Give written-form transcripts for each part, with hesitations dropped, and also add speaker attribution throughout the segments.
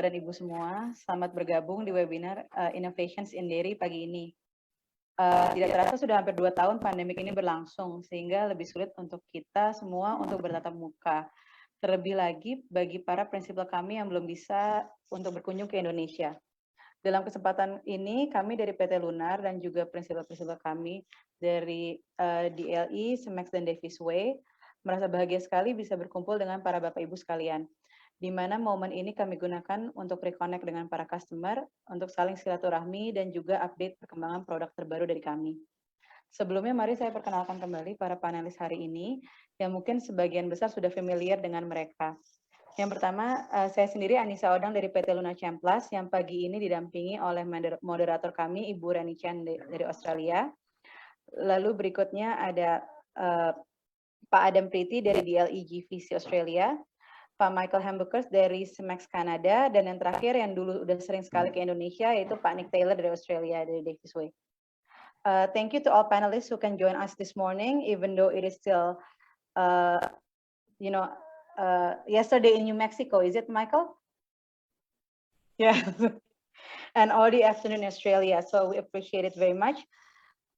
Speaker 1: Bapak dan Ibu semua, selamat bergabung di webinar Innovations in Dairy pagi ini. Tidak terasa sudah hampir 2 tahun pandemik ini berlangsung, sehingga lebih sulit untuk kita semua untuk bertatap muka. Terlebih lagi bagi para prinsipal kami yang belum bisa untuk berkunjung ke Indonesia. Dalam kesempatan ini, kami dari PT Lunar dan juga prinsipal-prinsipal kami dari DLE, Semex, dan Daviesway merasa bahagia sekali bisa berkumpul dengan para Bapak Ibu sekalian, di mana momen ini kami gunakan untuk reconnect dengan para customer, untuk saling silaturahmi dan juga update perkembangan produk terbaru dari kami. Sebelumnya, mari saya perkenalkan kembali para panelis hari ini, yang mungkin sebagian besar sudah familiar dengan mereka. Yang pertama, saya sendiri Anisa Odang dari PT Lunar Chemplast, yang pagi ini didampingi oleh moderator kami, Ibu Renny Chan dari Australia. Lalu berikutnya ada Pak Adam Priti dari DLE Australia, Pak Michael Haambuckers dari Semex Kanada, dan yang terakhir yang dulu udah sering sekali ke Indonesia yaitu Pak Nikk Taylor dari Australia, dari Daviesway. Thank you to all panelists who can join us this morning, even though it is still, yesterday in New Mexico. Is it, Michael? Yeah, and already afternoon in Australia. So we appreciate it very much.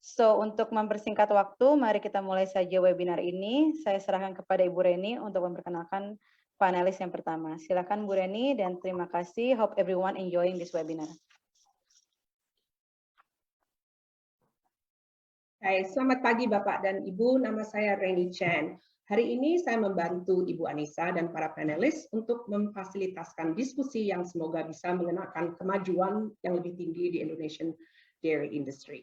Speaker 1: So untuk mempersingkat waktu, mari kita mulai saja webinar ini. Saya serahkan kepada Ibu Renny untuk memperkenalkan panelis yang pertama. Silakan Bu Renny dan terima kasih. Hope everyone enjoying this webinar.
Speaker 2: Hai, selamat pagi Bapak dan Ibu. Nama saya Renny Chan. Hari ini saya membantu Ibu Anisa dan para panelis untuk memfasilitasikan diskusi yang semoga bisa mengenalkan kemajuan yang lebih tinggi di Indonesian dairy industry.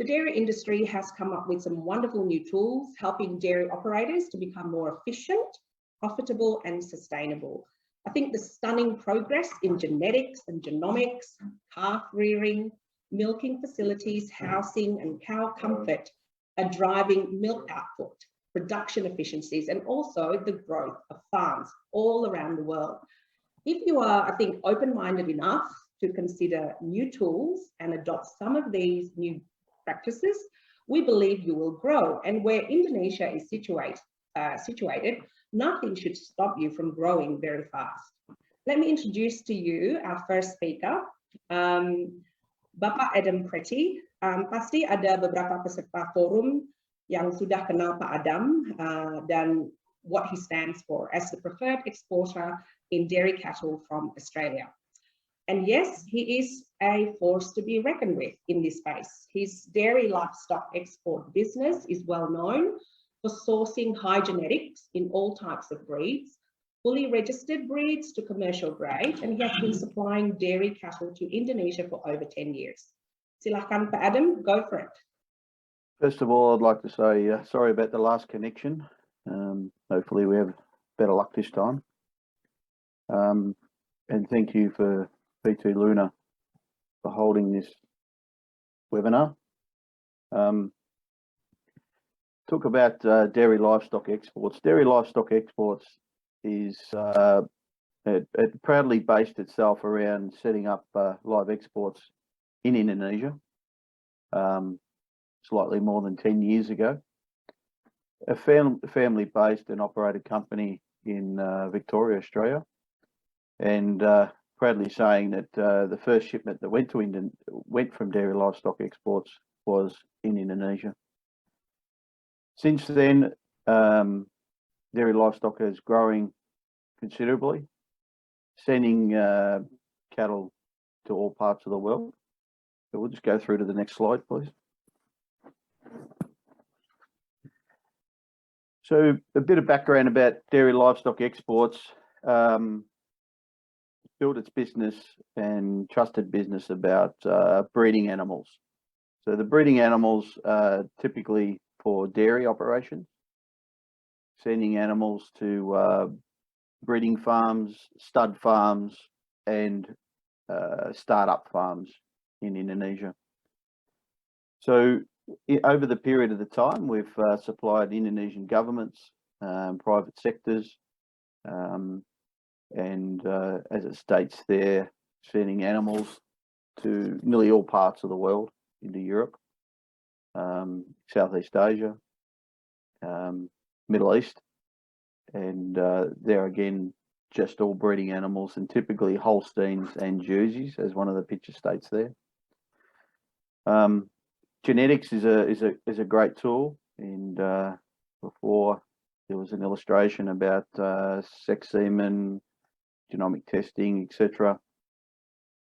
Speaker 2: The dairy industry has come up with some wonderful new tools, helping dairy operators to become more efficient, profitable, and sustainable. I think the stunning progress in genetics and genomics, calf rearing, milking facilities, housing, and cow comfort are driving milk output, production efficiencies, and also the growth of farms all around the world. If you are, I think, open-minded enough to consider new tools and adopt some of these new practices, we believe you will grow. And where Indonesia is situated, nothing should stop you from growing very fast. Let me introduce to you our first speaker, Bapak Adam Priti. Pasti ada beberapa peserta forum yang sudah kenal Pak Adam dan what he stands for as the preferred exporter in dairy cattle from Australia. And yes, he is a force to be reckoned with in this space. His dairy livestock export business is well known for sourcing high genetics in all types of breeds, fully registered breeds to commercial grade, and he has been supplying dairy cattle to Indonesia for over 10 years. Silahkan Pak Adam, go for it.
Speaker 3: First of all, I'd like to say sorry about the last connection. Hopefully we have better luck this time. And thank you for PT Lunar for holding this webinar. Talk about dairy livestock exports. Dairy livestock exports is it proudly based itself around setting up live exports in Indonesia slightly more than 10 years ago. A family-based and operated company in Victoria, Australia, and proudly saying that the first shipment that went from dairy livestock exports was in Indonesia. Since then, dairy livestock is growing considerably, sending cattle to all parts of the world. So we'll just go through to the next slide, please. So a bit of background about dairy livestock exports. Built its business and trusted business about breeding animals. So the breeding animals are typically for dairy operations, sending animals to breeding farms, stud farms, and startup farms in Indonesia. So over the period of the time, we've supplied Indonesian governments, private sectors, and as it states there, sending animals to nearly all parts of the world, into Europe, Southeast Asia, Middle East, and there again, just all breeding animals, and typically Holsteins and Jerseys, as one of the picture states there. Genetics is a great tool, and before there was an illustration about sex semen, genomic testing, etc.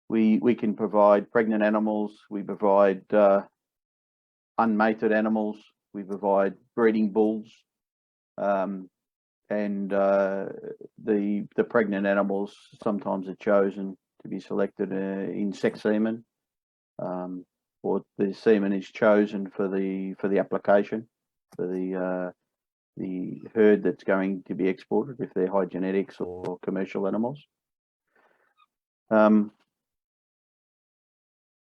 Speaker 3: We can provide pregnant animals, we provide unmated animals, we provide breeding bulls, and the pregnant animals sometimes are chosen to be selected in sex semen, or the semen is chosen for the application for the herd that's going to be exported, if they're high genetics or commercial animals.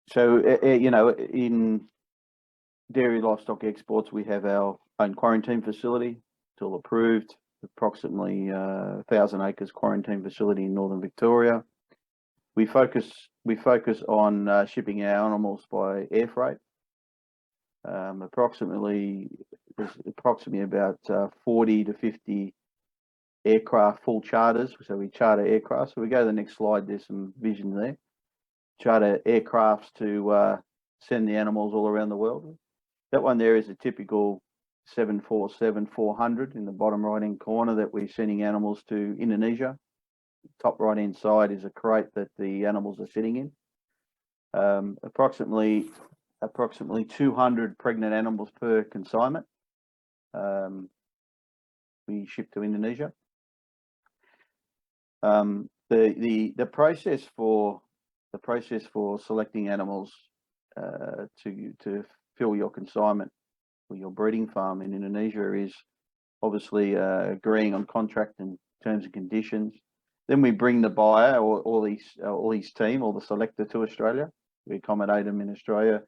Speaker 3: So you know, in dairy livestock exports, we have our own quarantine facility, it's all approved, approximately 1,000 acres quarantine facility in northern Victoria. We focus on shipping our animals by air freight. There's approximately about 40 to 50 aircraft full charters. So we charter aircraft. So we go to the next slide. There's some vision there. Charter aircrafts to send the animals all around the world. That one there is a typical 747-400 in the bottom right hand corner that we're sending animals to Indonesia. Top right hand side is a crate that the animals are sitting in. Approximately 200 pregnant animals per consignment. We ship to Indonesia. The process for selecting animals to fill your consignment for your breeding farm in Indonesia is obviously agreeing on contract and terms and conditions. Then we bring the buyer or his team or the selector to Australia. We accommodate them in Australia,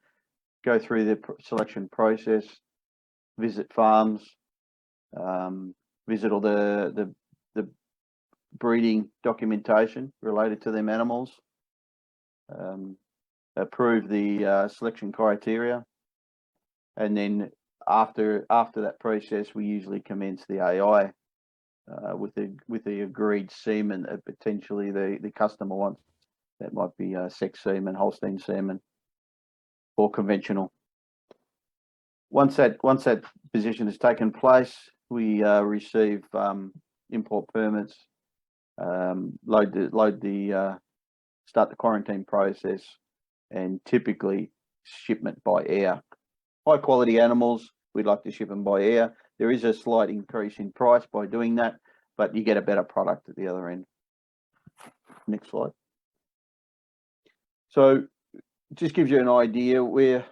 Speaker 3: go through the selection process, visit farms, visit all the breeding documentation related to them animals, approve the selection criteria, and then after that process, we usually commence the AI with the agreed semen that potentially the customer wants. That might be sex semen, Holstein semen, or conventional. Once that position has taken place, we receive import permits, start the quarantine process, and typically shipment by air. High quality animals, we'd like to ship them by air. There is a slight increase in price by doing that, but you get a better product at the other end. Next slide. So just gives you an idea where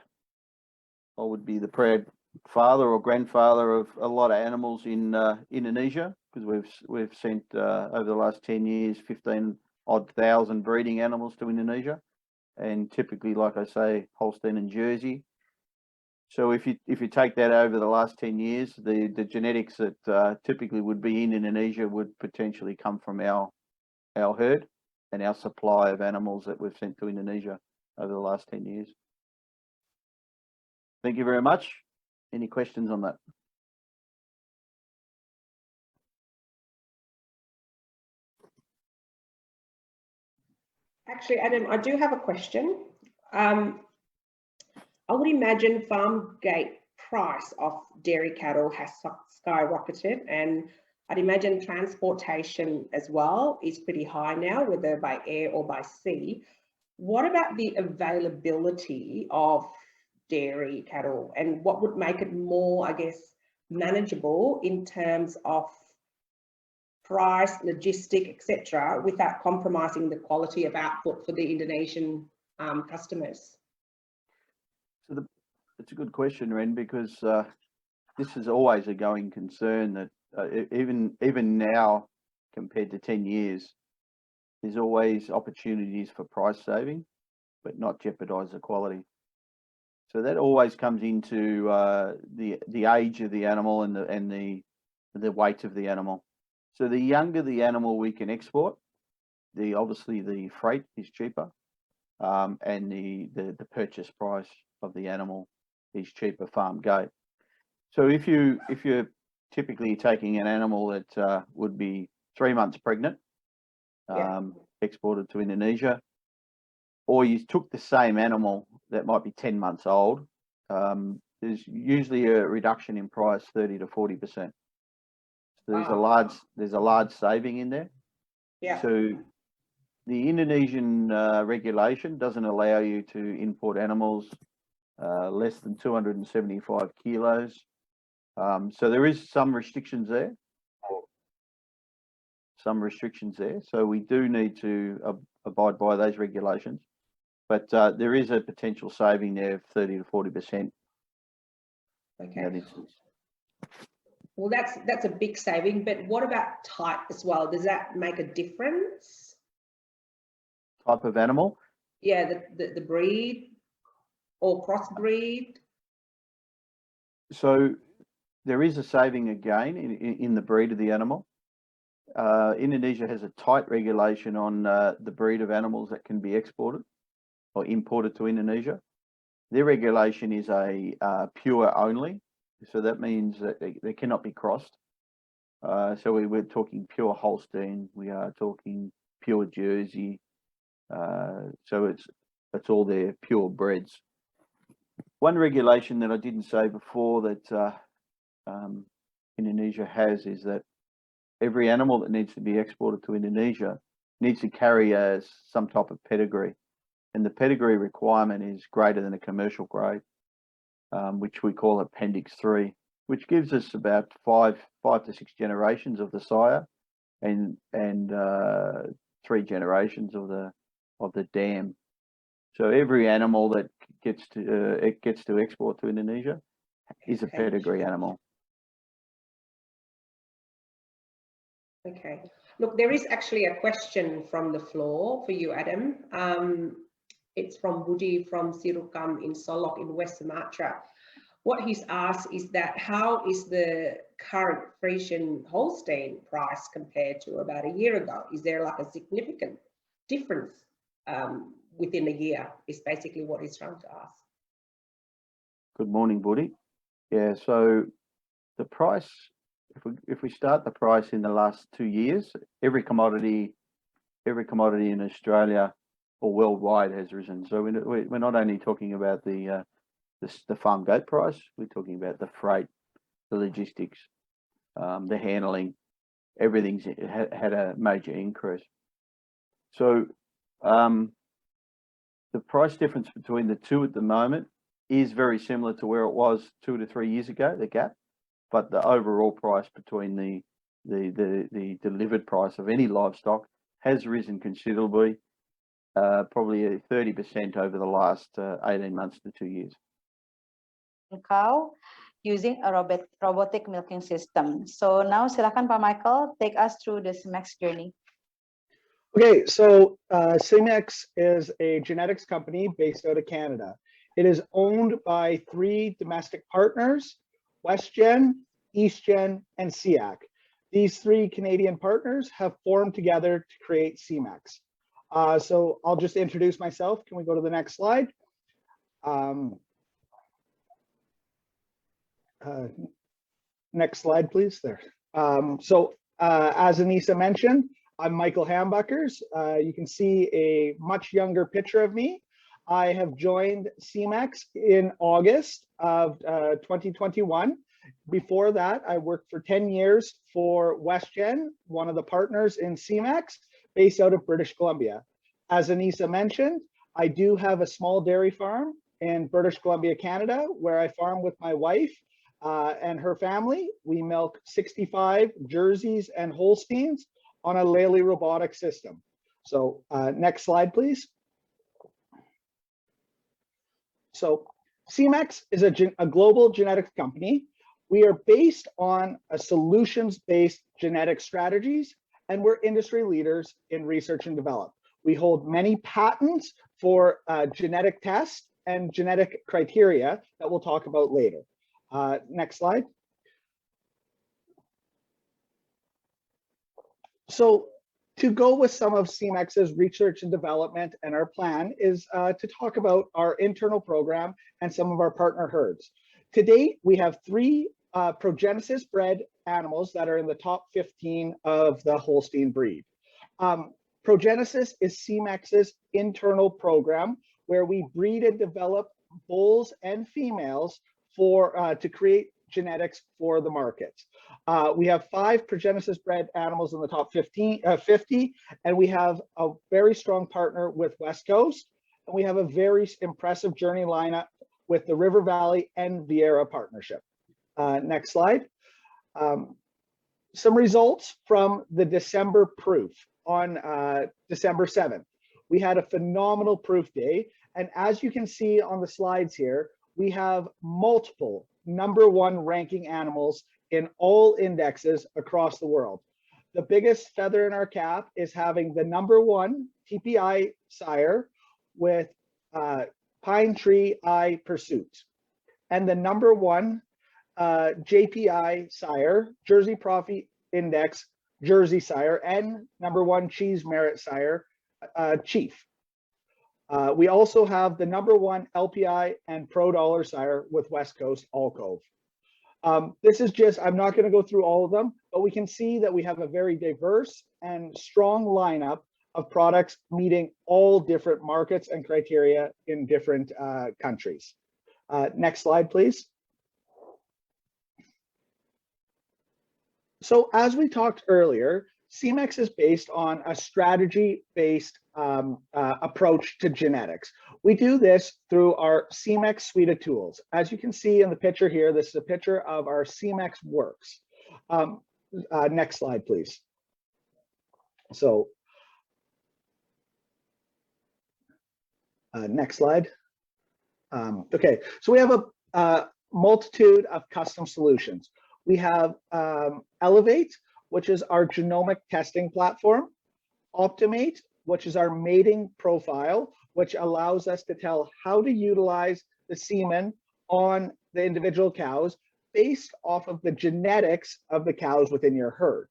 Speaker 3: I would be the proud father or grandfather of a lot of animals in Indonesia, because we've sent over the last 10 years 15,000 breeding animals to Indonesia, and typically, like I say, Holstein and Jersey. So if you take that over the last 10 years, the genetics that typically would be in Indonesia would potentially come from our herd and our supply of animals that we've sent to Indonesia over the last 10 years. Thank you very much. Any questions on that?
Speaker 2: Actually, Adam, I do have a question. I would imagine farm gate price of dairy cattle has skyrocketed, and I'd imagine transportation as well is pretty high now, whether by air or by sea. What about the availability of dairy cattle, and what would make it more, I guess, manageable in terms of price, logistic, etc., without compromising the quality of output for the Indonesian customers?
Speaker 3: So it's a good question, Ren, because this is always a going concern that even now, compared to 10 years, there's always opportunities for price saving, but not jeopardize the quality. So that always comes into the age of the animal and the weight of the animal. So the younger the animal we can export, obviously the freight is cheaper, and the purchase price of the animal is cheaper farm gate. So if you're typically taking an animal that would be 3 months pregnant exported to Indonesia, or you took the same animal that might be 10 months old, there's usually a reduction in price 30 to 40%. So there's a large saving in there.
Speaker 2: Yeah.
Speaker 3: So the Indonesian regulation doesn't allow you to import animals less than 275 kilos. So there is some restrictions there. So we do need to abide by those regulations. But there is a potential saving there of 30 to 40%.
Speaker 2: Okay. Well, that's a big saving, but what about type as well? Does that make a difference?
Speaker 3: Type of animal?
Speaker 2: Yeah, the breed or crossbreed.
Speaker 3: So there is a saving again in the breed of the animal. Indonesia has a tight regulation on the breed of animals that can be exported or imported to Indonesia. Their regulation is a pure only, so that means that they cannot be crossed. So we're talking pure Holstein, we are talking pure Jersey. So it's all their pure breds. One regulation that I didn't say before that Indonesia has is that every animal that needs to be exported to Indonesia needs to carry some type of pedigree. And the pedigree requirement is greater than a commercial grade, which we call Appendix 3, which gives us about five to six generations of the sire and 3 generations of the dam. So every animal that gets to export to Indonesia is a pedigree animal.
Speaker 2: Okay. Look, there is actually a question from the floor for you, Adam. It's from Budi from Sirukam in Solok in West Sumatra. What he's asked is that how is the current Friesian Holstein price compared to about a year ago? Is there like a significant difference within a year? Is basically what he's trying to ask.
Speaker 3: Good morning, Budi. Yeah, so the price, if we start the price in the last 2 years, every commodity in Australia or worldwide has risen. So we're not only talking about the farm gate price, we're talking about the freight, the logistics, the handling. Everything's had a major increase. So the price difference between the two at the moment is very similar to where it was 2 to 3 years ago, the gap, but the overall price between the delivered price of any livestock has risen considerably, probably 30% over the last 18 months to 2 years.
Speaker 1: Cow using a robotic milking system. So now silakan Pak Michael, take us through the Semex journey.
Speaker 4: Okay, so Semex is a genetics company based out of Canada. It is owned by 3 domestic partners, WestGen, EastGen, and SEAC. These 3 Canadian partners have formed together to create Semex. So I'll just introduce myself. Can we go to the next slide? Next slide, please. There. As Anisa mentioned, I'm Michael Haambuckers. You can see a much younger picture of me. I have joined Semex in August of 2021. Before that, I worked for 10 years for WestGen, one of the partners in Semex, based out of British Columbia. As Anisa mentioned, I do have a small dairy farm in British Columbia, Canada, where I farm with my wife and her family. We milk 65 Jerseys and Holsteins on a Lely robotic system. So next slide, please. So Semex is a global genetics company. We are based on a solutions-based genetic strategies, and we're industry leaders in research and development. We hold many patents for genetic tests and genetic criteria that we'll talk about later. Next slide. So to go with some of Semex's research and development, and our plan is to talk about our internal program and some of our partner herds. To date, we have 3 progenesis bred animals that are in the top 15 of the Holstein breed. Progenesis is Semex's internal program where we breed and develop bulls and females for to create genetics for the market. We have 5 Progenesis bred animals in the top 50, and we have a very strong partner with West Coast, and we have a very impressive journey lineup with the River Valley and Vieira partnership. Next slide. Some results from the December proof on December 7th. We had a phenomenal proof day, and as you can see on the slides here, we have multiple #1 ranking animals in all indexes across the world. The biggest feather in our cap is having the #1 TPI sire with Pine Tree Eye Pursuit, and the #1 JPI sire, Jersey Profit Index Jersey sire, and #1 Cheese Merit sire, Chief. We also have the #1 LPI and Pro Dollar sire with West Coast Alcove. This is just, I'm not going to go through all of them, but we can see that we have a very diverse and strong lineup of products meeting all different markets and criteria in different countries. Next slide, please. So as we talked earlier, Semex is based on a strategy-based approach to genetics. We do this through our Semex suite of tools. As you can see in the picture here, this is a picture of our Semex Works. Next slide, please. So, next slide. Okay, so we have a multitude of custom solutions. We have Elevate, which is our genomic testing platform, Optimate, which is our mating profile, which allows us to tell how to utilize the semen on the individual cows based off of the genetics of the cows within your herd.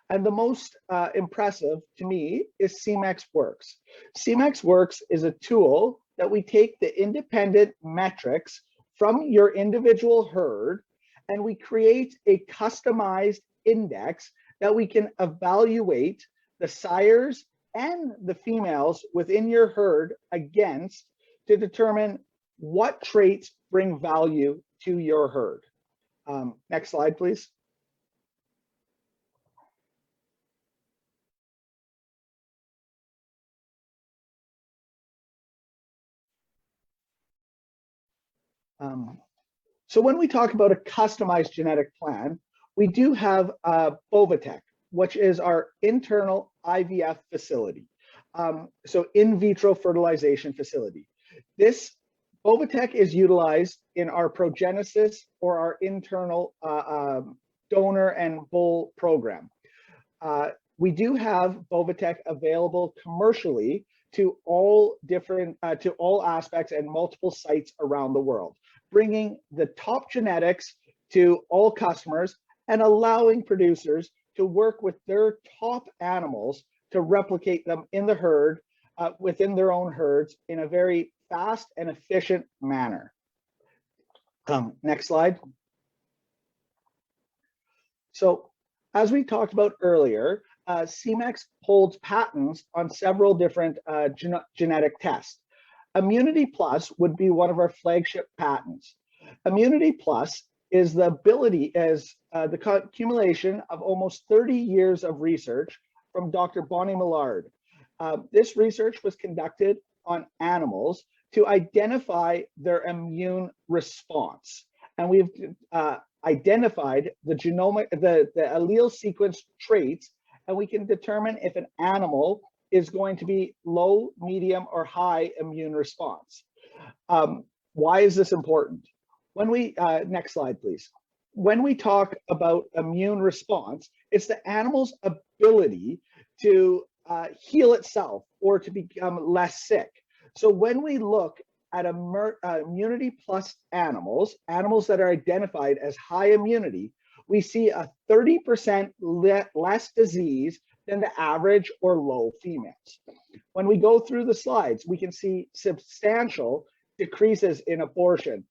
Speaker 4: And the most impressive to me is Semex Works. Semex Works is a tool that we take the independent metrics from your individual herd, and we create a customized index that we can evaluate the sires and the females within your herd against to determine what traits bring value to your herd. Next slide, please. So when we talk about a customized genetic plan, we do have Bovatech, which is our internal IVF facility. So in vitro fertilization facility. This Bovatech is utilized in our Progenesis or our internal donor and bull program. We do have Bovatech available commercially to all different, to all aspects and multiple sites around the world, bringing the top genetics to all customers and allowing producers to work with their top animals to replicate them in the herd, within their own herds in a very fast and efficient manner. Next slide. So as we talked about earlier, Semex holds patents on several different genetic tests. Immunity Plus would be one of our flagship patents. Immunity Plus is the ability, as the accumulation of almost 30 years of research from Dr. Bonnie Millard. This research was conducted on animals to identify their immune response. And we've identified the genomic, the allele sequence traits, and we can determine if an animal is going to be low, medium, or high immune response. Why is this important? When we, next slide, please. When we talk about immune response, it's the animal's ability to heal itself or to become less sick. So when we look at Immunity Plus animals, animals that are identified as high immunity, we see a 30% less disease than the average or low females. When we go through the slides, we can see substantial decreases in abortion,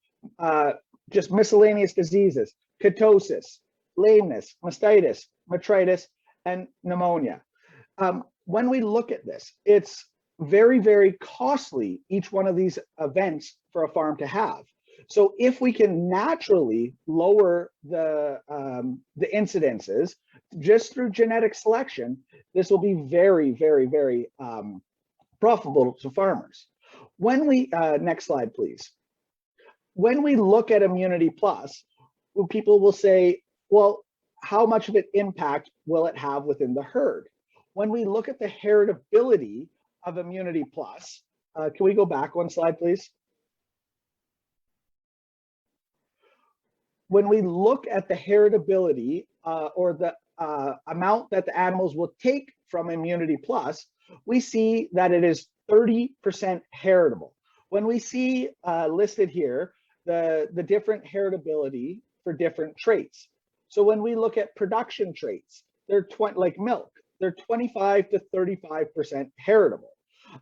Speaker 4: just miscellaneous diseases, ketosis, lameness, mastitis, metritis, and pneumonia. when we look at this, it's very, very costly, each one of these events for a farm to have. So if we can naturally lower the incidences just through genetic selection, this will be very, very, very profitable to farmers. When we, next slide, please. When we look at Immunity Plus, people will say, well, how much of an impact will it have within the herd? When we look at the heritability of Immunity Plus, can we go back one slide, please? When we look at the heritability or the amount that the animals will take from Immunity Plus, we see that it is 30% heritable. When we see listed here the different heritability for different traits. So when we look at production traits, they're like milk, they're 25 to 35% heritable.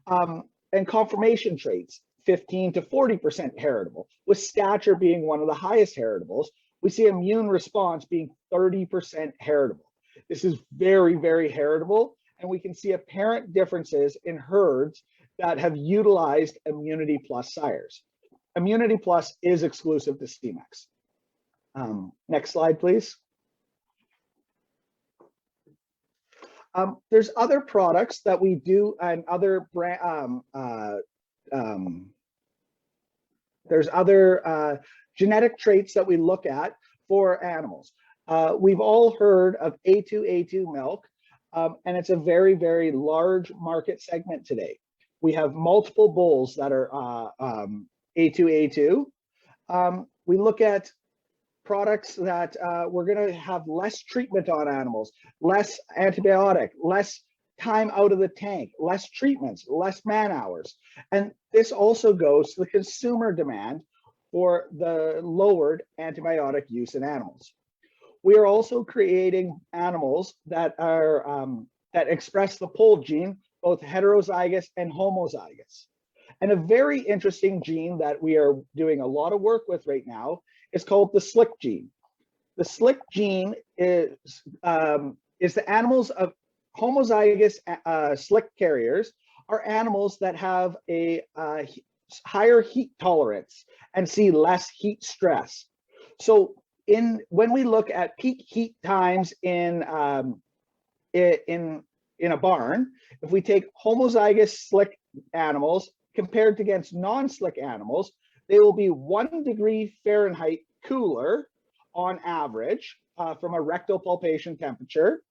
Speaker 4: And conformation traits, 15 to 40% heritable, with stature being one of the highest heritables. We see immune response being 30% heritable. This is very, very heritable, and we can see apparent differences in herds that have utilized Immunity Plus sires. Immunity Plus is exclusive to Semex. Next slide, please. There's other products that we do and other brand, there's other genetic traits that we look at for animals. We've all heard of A2 milk, and it's a very, very large market segment today. We have multiple bulls that are A2. We look at products that we're going to have less treatment on animals, less antibiotic, less time out of the tank, less treatments, less man hours. And this also goes to the consumer demand for the lowered antibiotic use in animals. We are also creating animals that are that express the POL gene, both heterozygous and homozygous. And a very interesting gene that we are doing a lot of work with right now is called the SLIC gene. The SLIC gene is the animals of homozygous SLIC carriers are animals that have a higher heat tolerance and see less heat stress. So when we look at peak heat times in a barn, if we take homozygous SLIC animals compared against non-SLIC animals, they will be 1 degree Fahrenheit cooler on average from a rectal palpation temperature.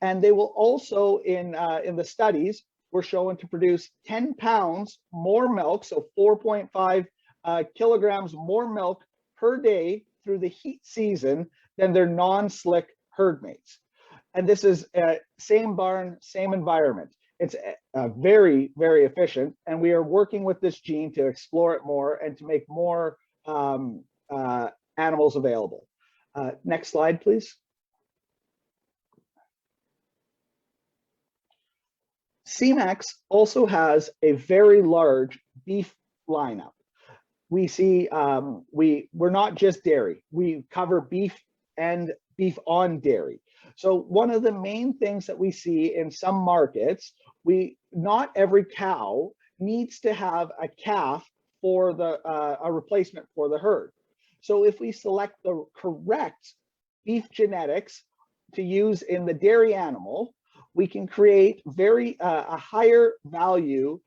Speaker 4: And they will also, in the studies, were shown to produce 10 pounds more milk, so 4.5 kilograms more milk per day through the heat season than their non-SLIC herd mates. And this is same barn, same environment. It's very, very efficient, and we are working with this gene to explore it more and to make more animals available. Next slide, please. Semex also has a very large beef lineup. We see we're not just dairy. We cover beef and beef on dairy. So one of the main things that we see in some markets, not every cow needs to have a calf for a replacement for the herd. So if we select the correct beef genetics to use in the dairy animal, we can create a higher value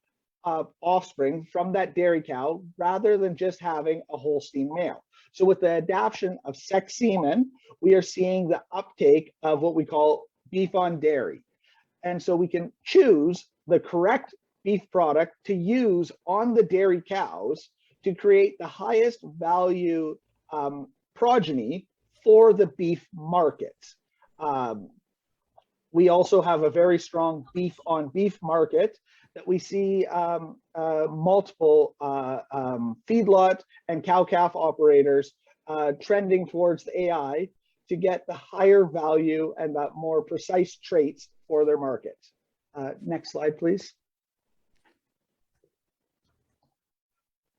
Speaker 4: of offspring from that dairy cow rather than just having a Holstein male. So with the adaptation of sex semen, we are seeing the uptake of what we call beef on dairy. And so we can choose the correct beef product to use on the dairy cows to create the highest value progeny for the beef market. We also have a very strong beef on beef market that we see multiple feedlot and cow-calf operators trending towards the AI to get the higher value and the more precise traits for their market. Next slide, please.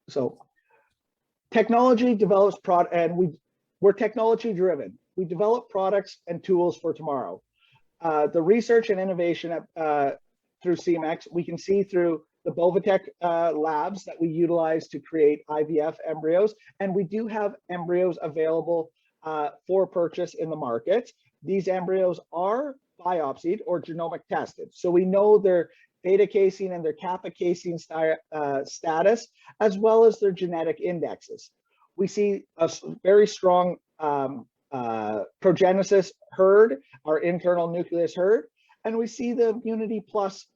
Speaker 4: So technology develops product, and we're technology driven. We develop products and tools for tomorrow. The research and innovation through Semex. We can see through the Bovatech labs that we utilize to create IVF embryos, and we do have embryos available for purchase in the market. These embryos are biopsied or genomic tested, so we know their beta casein and their kappa casein status, as well as their genetic indexes. We see a very strong progenesis herd, our internal nucleus herd, and we see the Immunity Plus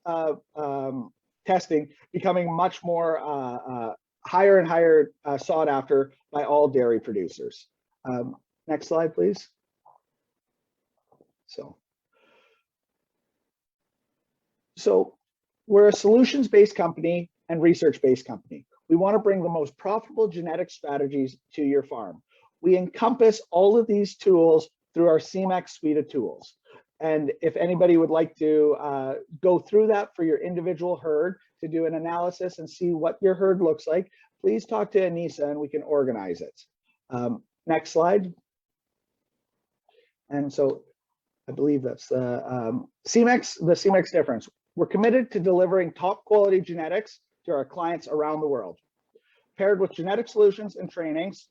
Speaker 4: testing becoming much more higher and higher sought after by all dairy producers. Next slide, please. So we're a solutions-based company and research-based company. We want to bring the most profitable genetic strategies to your farm. We encompass all of these tools through our Semex suite of tools. And if anybody would like to go through that for your individual herd to do an analysis and see what your herd looks like, please talk to Anisa and we can organize it. Next slide. And so I believe that's the Semex difference. We're committed to delivering top quality genetics to our clients around the world, paired with genetic solutions and trainings,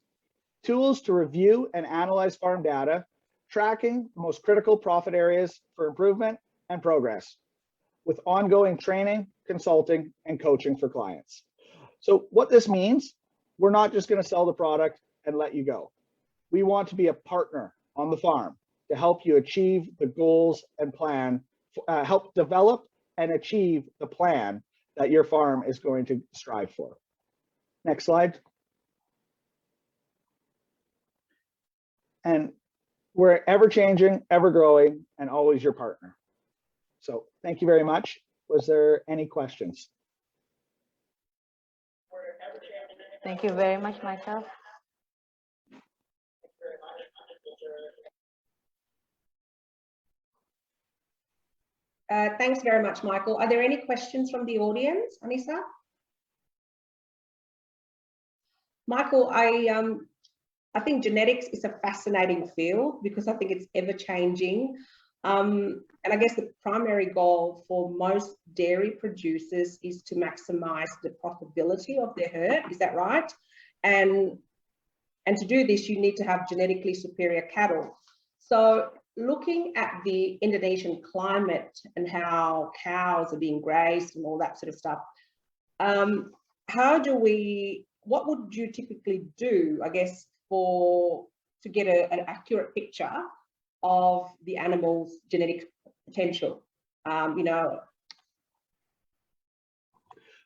Speaker 4: tools to review and analyze farm data, tracking the most critical profit areas for improvement and progress, with ongoing training, consulting, and coaching for clients. So what this means, we're not just going to sell the product and let you go. We want to be a partner on the farm to help you achieve the goals and plan, help develop and achieve the plan that your farm is going to strive for. Next slide. And we're ever changing, ever growing, and always your partner. So thank you very much. Was there any questions?
Speaker 1: Thank you very much, myself.
Speaker 2: Thanks very much, Michael. Are there any questions from the audience, Anisa? Michael, I think genetics is a fascinating field because I think it's ever changing. And I guess the primary goal for most dairy producers is to maximize the profitability of their herd. Is that right? And to do this, you need to have genetically superior cattle. So looking at the Indonesian climate and how cows are being grazed and all that sort of stuff, what would you typically do, I guess, to get an accurate picture of the animal's genetic potential?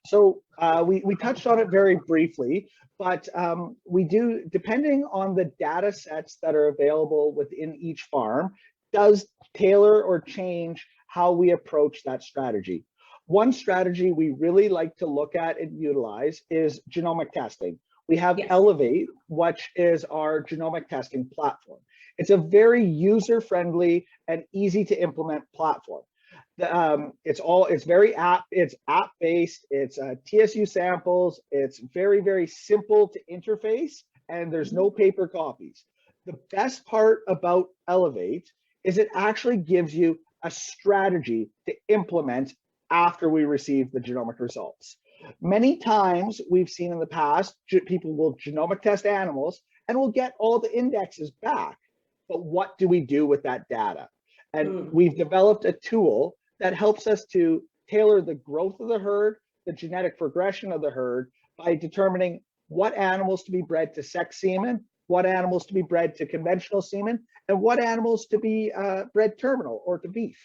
Speaker 4: So we touched on it very briefly, but we do, depending on the data sets that are available within each farm, does tailor or change how we approach that strategy. One strategy we really like to look at and utilize is genomic testing. We have Elevate, which is our genomic testing platform. It's a very user-friendly and easy to implement platform. It's very app-based. It's TSU samples. It's very, very simple to interface, and there's no paper copies. The best part about Elevate is it actually gives you a strategy to implement after we receive the genomic results. Many times we've seen in the past, people will genomic test animals and we'll get all the indexes back. But what do we do with that data? And we've developed a tool that helps us to tailor the growth of the herd, the genetic progression of the herd, by determining what animals to be bred to sex semen, what animals to be bred to conventional semen, and what animals to be bred terminal or to beef.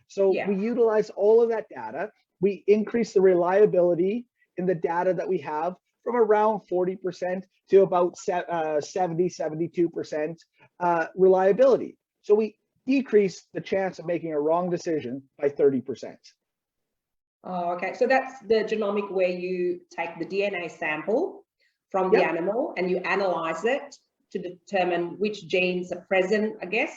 Speaker 4: So we utilize all of that data. We increase the reliability in the data that we have from around 40% to about 70, 72% reliability. So we decrease the chance of making a wrong decision by 30%.
Speaker 2: Oh, okay. So that's the genomic where you take the DNA sample from the animal and you analyze it to determine which genes are present, I guess?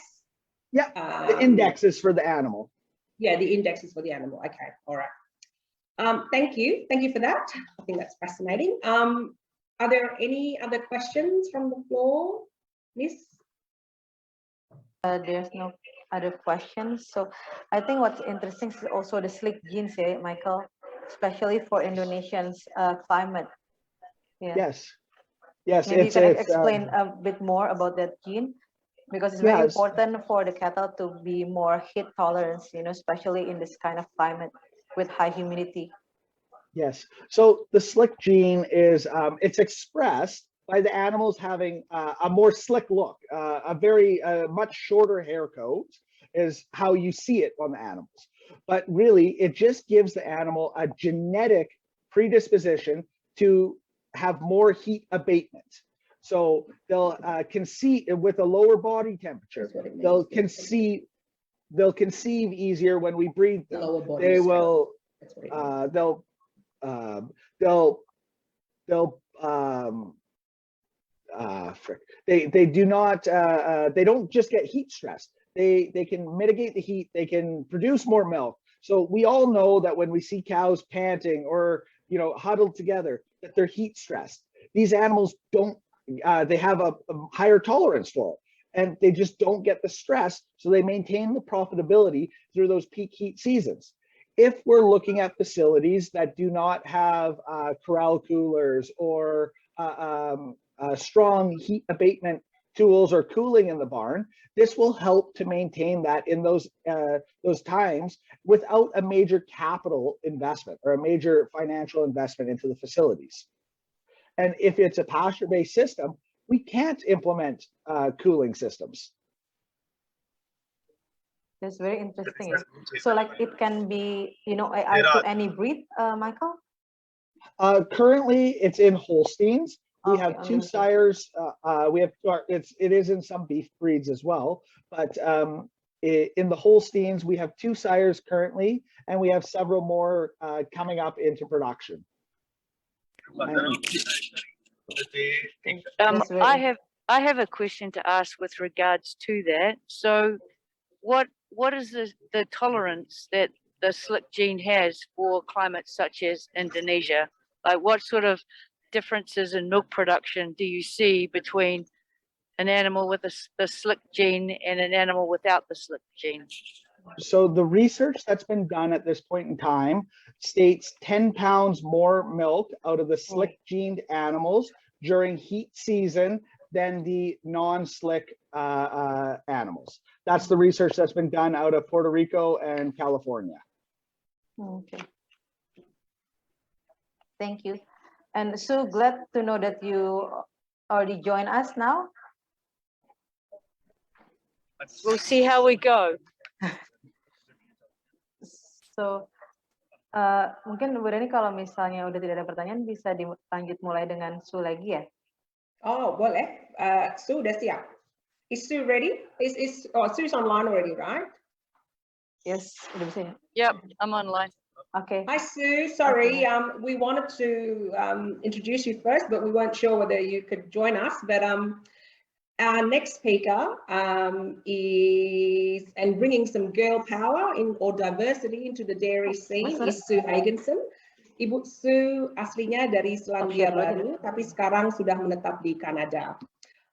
Speaker 4: Yeah, the indexes for the animal.
Speaker 2: Yeah, the indexes for the animal. Okay, all right. Thank you. Thank you for that. I think that's fascinating. Are there any other questions from the floor, Miss?
Speaker 1: There's no other questions. So I think what's interesting is also the slick genes, Michael, especially for Indonesian's climate. Yeah.
Speaker 4: Yes. Yes.
Speaker 1: Maybe you can explain a bit more about that gene, because it's very important for the cattle to be more heat tolerance, especially in this kind of climate with high humidity.
Speaker 4: Yes. So the slick gene is it's expressed by the animals having a more slick look, a very much shorter hair coat is how you see it on the animals. But really, it just gives the animal a genetic predisposition to have more heat abatement. So they'll conceive with a lower body temperature. They'll conceive easier when we breed them. They will. They do not. They don't just get heat stressed. They can mitigate the heat. They can produce more milk. So we all know that when we see cows panting or huddled together, that they're heat stressed. These animals don't. They have a higher tolerance for it, and they just don't get the stress. So they maintain the profitability through those peak heat seasons. If we're looking at facilities that do not have corral coolers or strong heat abatement tools or cooling in the barn, this will help to maintain that in those times without a major capital investment or a major financial investment into the facilities. And if it's a pasture-based system, we can't implement cooling systems.
Speaker 1: That's very interesting. So like it can be, to any breed, Michael?
Speaker 4: Currently, it's in Holsteins. We have two sires. It is in some beef breeds as well, but in the Holsteins, we have two sires currently, and we have several more coming up into production.
Speaker 5: I have a question to ask with regards to that. So what is the tolerance that the slick gene has for climates such as Indonesia? Like what sort of differences in milk production do you see between an animal with the slick gene and an animal without the slick gene?
Speaker 4: So the research that's been done at this point in time states 10 pounds more milk out of the slick gened animals during heat season than the non-slick animals. That's the research that's been done out of Puerto Rico and California.
Speaker 1: Okay. Thank you. And so glad to know that you already joined us now.
Speaker 5: We'll see how we go.
Speaker 1: So, mungkin Bu Renny kalau misalnya udah tidak ada pertanyaan bisa dilanjut mulai dengan Su lagi ya?
Speaker 2: Oh, boleh. Su udah siap. Is Su ready? Su's online already, right?
Speaker 1: Yes, udah bisa ya?
Speaker 5: Yep, I'm online.
Speaker 1: Okay.
Speaker 2: Hi Sue, sorry, we wanted to introduce you first, but we weren't sure whether you could join us. But our next speaker is, and bringing some girl power or diversity into the dairy scene, is Sue Hagenson. Ibu Sue aslinya dari Selandia Baru, tapi sekarang sudah menetap di Kanada.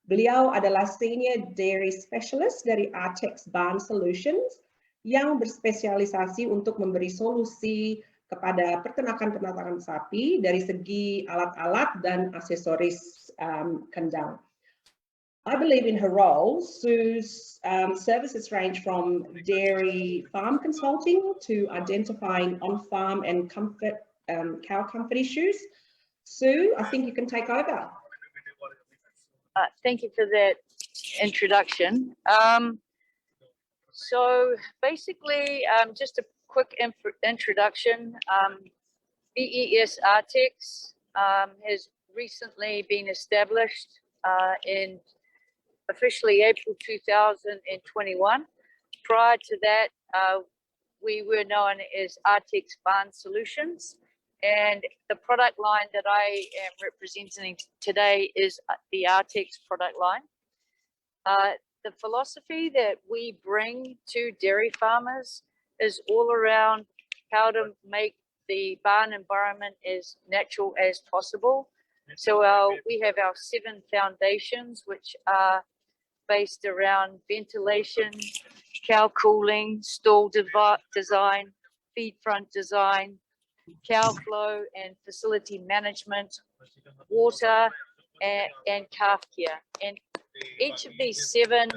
Speaker 2: Beliau adalah Senior Dairy Specialist dari ARTEX Barn Solutions yang berspesialisasi untuk memberi solusi kepada peternakan sapi dari segi alat-alat dan aksesoris kandang. I believe in her role, Sue's services range from dairy farm consulting to identifying on-farm and cow comfort issues. Sue, I think you can take over.
Speaker 5: Thank you for that introduction. So basically, just a quick introduction. BES ARTEX has recently been established in officially April 2021. Prior to that, we were known as ARTEX Barn Solutions, and the product line that I am representing today is the ARTEX product line. The philosophy that we bring to dairy farmers is all around how to make the barn environment as natural as possible. So we have our 7 foundations, which are based around ventilation, cow cooling, stall design, feed front design, cow flow and facility management, water, and calf care. And each of these 7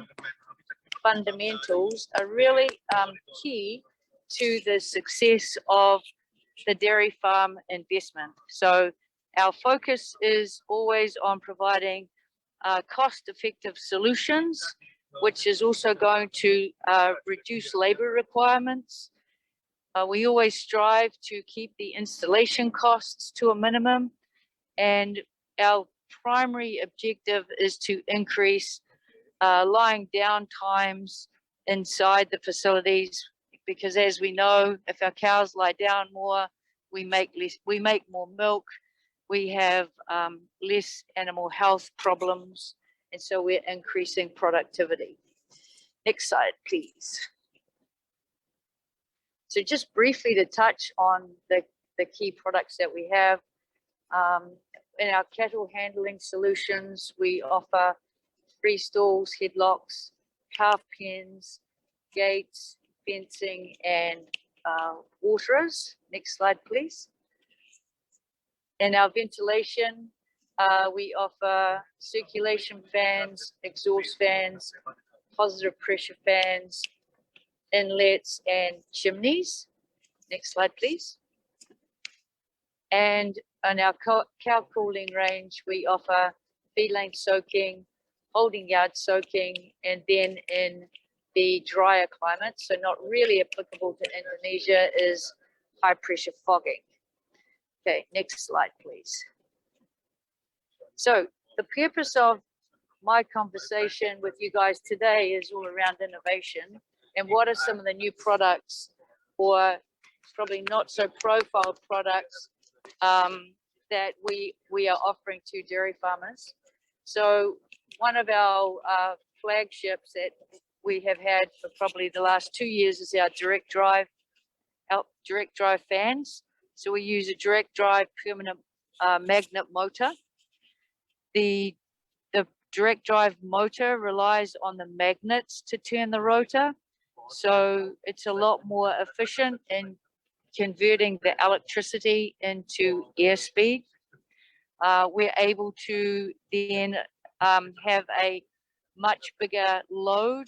Speaker 5: fundamentals are really key to the success of the dairy farm investment. So our focus is always on providing cost-effective solutions, which is also going to reduce labor requirements. We always strive to keep the installation costs to a minimum, and our primary objective is to increase lying down times inside the facilities, because as we know, if our cows lie down more, we make more milk, we have less animal health problems, and so we're increasing productivity. Next slide, please. So just briefly to touch on the key products that we have. In our cattle handling solutions, we offer free stalls, headlocks, calf pens, gates, fencing, and waterers. Next slide, please. In our ventilation, we offer circulation fans, exhaust fans, positive pressure fans, inlets, and chimneys. Next slide, please. And on our cow cooling range, we offer feed lane soaking, holding yard soaking, and then in the drier climate, so not really applicable to Indonesia, is high pressure fogging. Okay, next slide, please. So the purpose of my conversation with you guys today is all around innovation and what are some of the new products, or probably not so profiled products, that we are offering to dairy farmers. So one of our flagships that we have had for probably the last 2 years is our direct drive fans. So we use a direct drive permanent magnet motor. The direct drive motor relies on the magnets to turn the rotor, so it's a lot more efficient in converting the electricity into airspeed. We're able to then have a much bigger load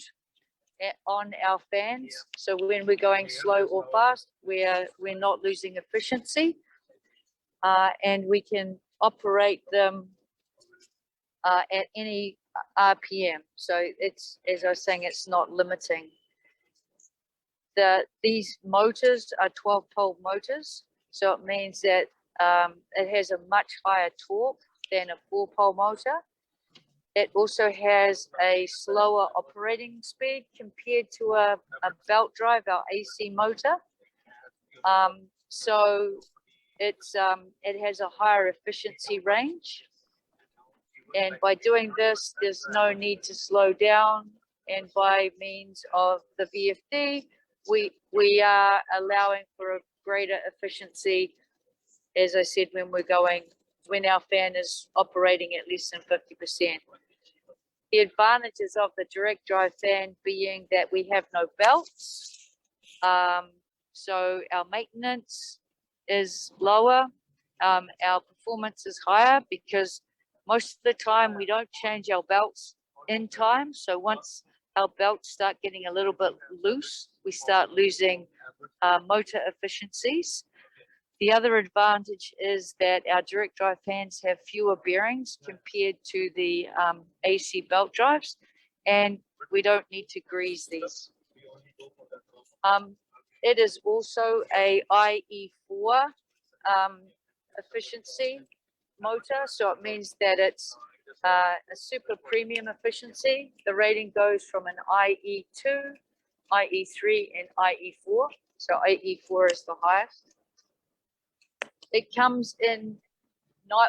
Speaker 5: on our fans, so when we're going slow or fast, we're not losing efficiency, and we can operate them at any RPM. So it's, as I was saying, it's not limiting. These motors are 12-pole motors, so it means that it has a much higher torque than a 4-pole motor. It also has a slower operating speed compared to a belt drive, our AC motor. So it has a higher efficiency range. And by doing this, there's no need to slow down. And by means of the VFD, we are allowing for a greater efficiency, as I said, when our fan is operating at less than 50%. The advantages of the direct drive fan being that we have no belts, so our maintenance is lower, our performance is higher, because most of the time we don't change our belts in time. So once our belts start getting a little bit loose, we start losing motor efficiencies. The other advantage is that our direct drive fans have fewer bearings compared to the AC belt drives, and we don't need to grease these. It is also a IE4 efficiency motor, so it means that it's a super premium efficiency. The rating goes from an IE2, IE3, and IE4. So IE4 is the highest. It comes in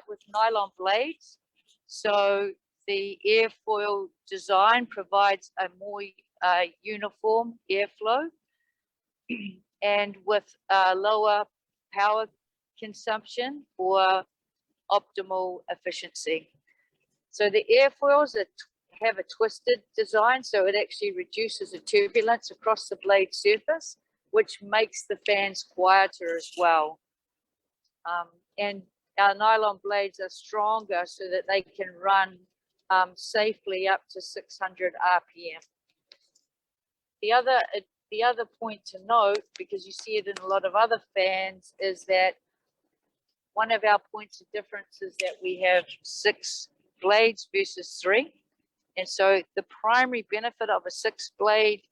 Speaker 5: with nylon blades, so the airfoil design provides a more uniform airflow, and with lower power consumption for optimal efficiency. So the airfoils have a twisted design, so it actually reduces the turbulence across the blade surface, which makes the fans quieter as well. And our nylon blades are stronger so that they can run safely up to 600 RPM. The other point to note, because you see it in a lot of other fans, is that one of our points of difference is that we have 6 blades versus 3. And so the primary benefit of a 6-blade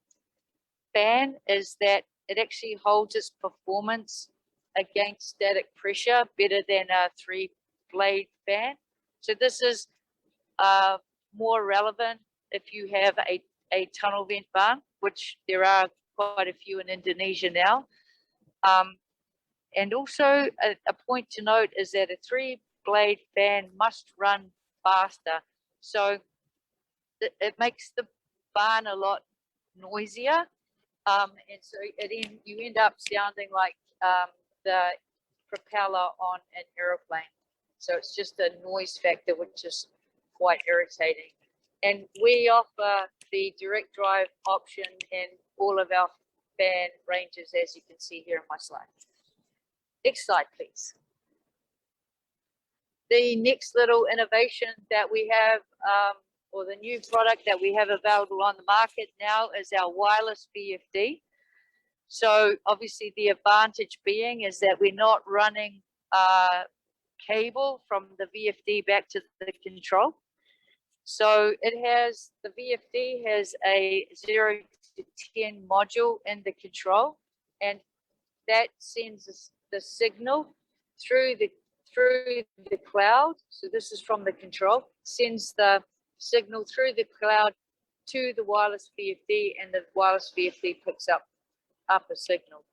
Speaker 5: fan is that it actually holds its performance against static pressure better than a 3-blade fan. So this is more relevant if you have a tunnel vent barn, which there are quite a few in Indonesia now. And also a point to note is that a 3-blade fan must run faster. So it makes the barn a lot noisier. And so you end up sounding like the propeller on an aeroplane. So it's just a noise factor, which is quite irritating. And we offer the direct drive option in all of our fan ranges, as you can see here in my slide. Next slide, please. The next little innovation that we have, or the new product that we have available on the market now, is our wireless VFD. So obviously the advantage being is that we're not running cable from the VFD back to the control. So the VFD has a 0 to 10 module in the control, and that sends the signal through the cloud. So this is from the control, sends the signal through the cloud to the wireless VFD, and the wireless VFD picks up a signal.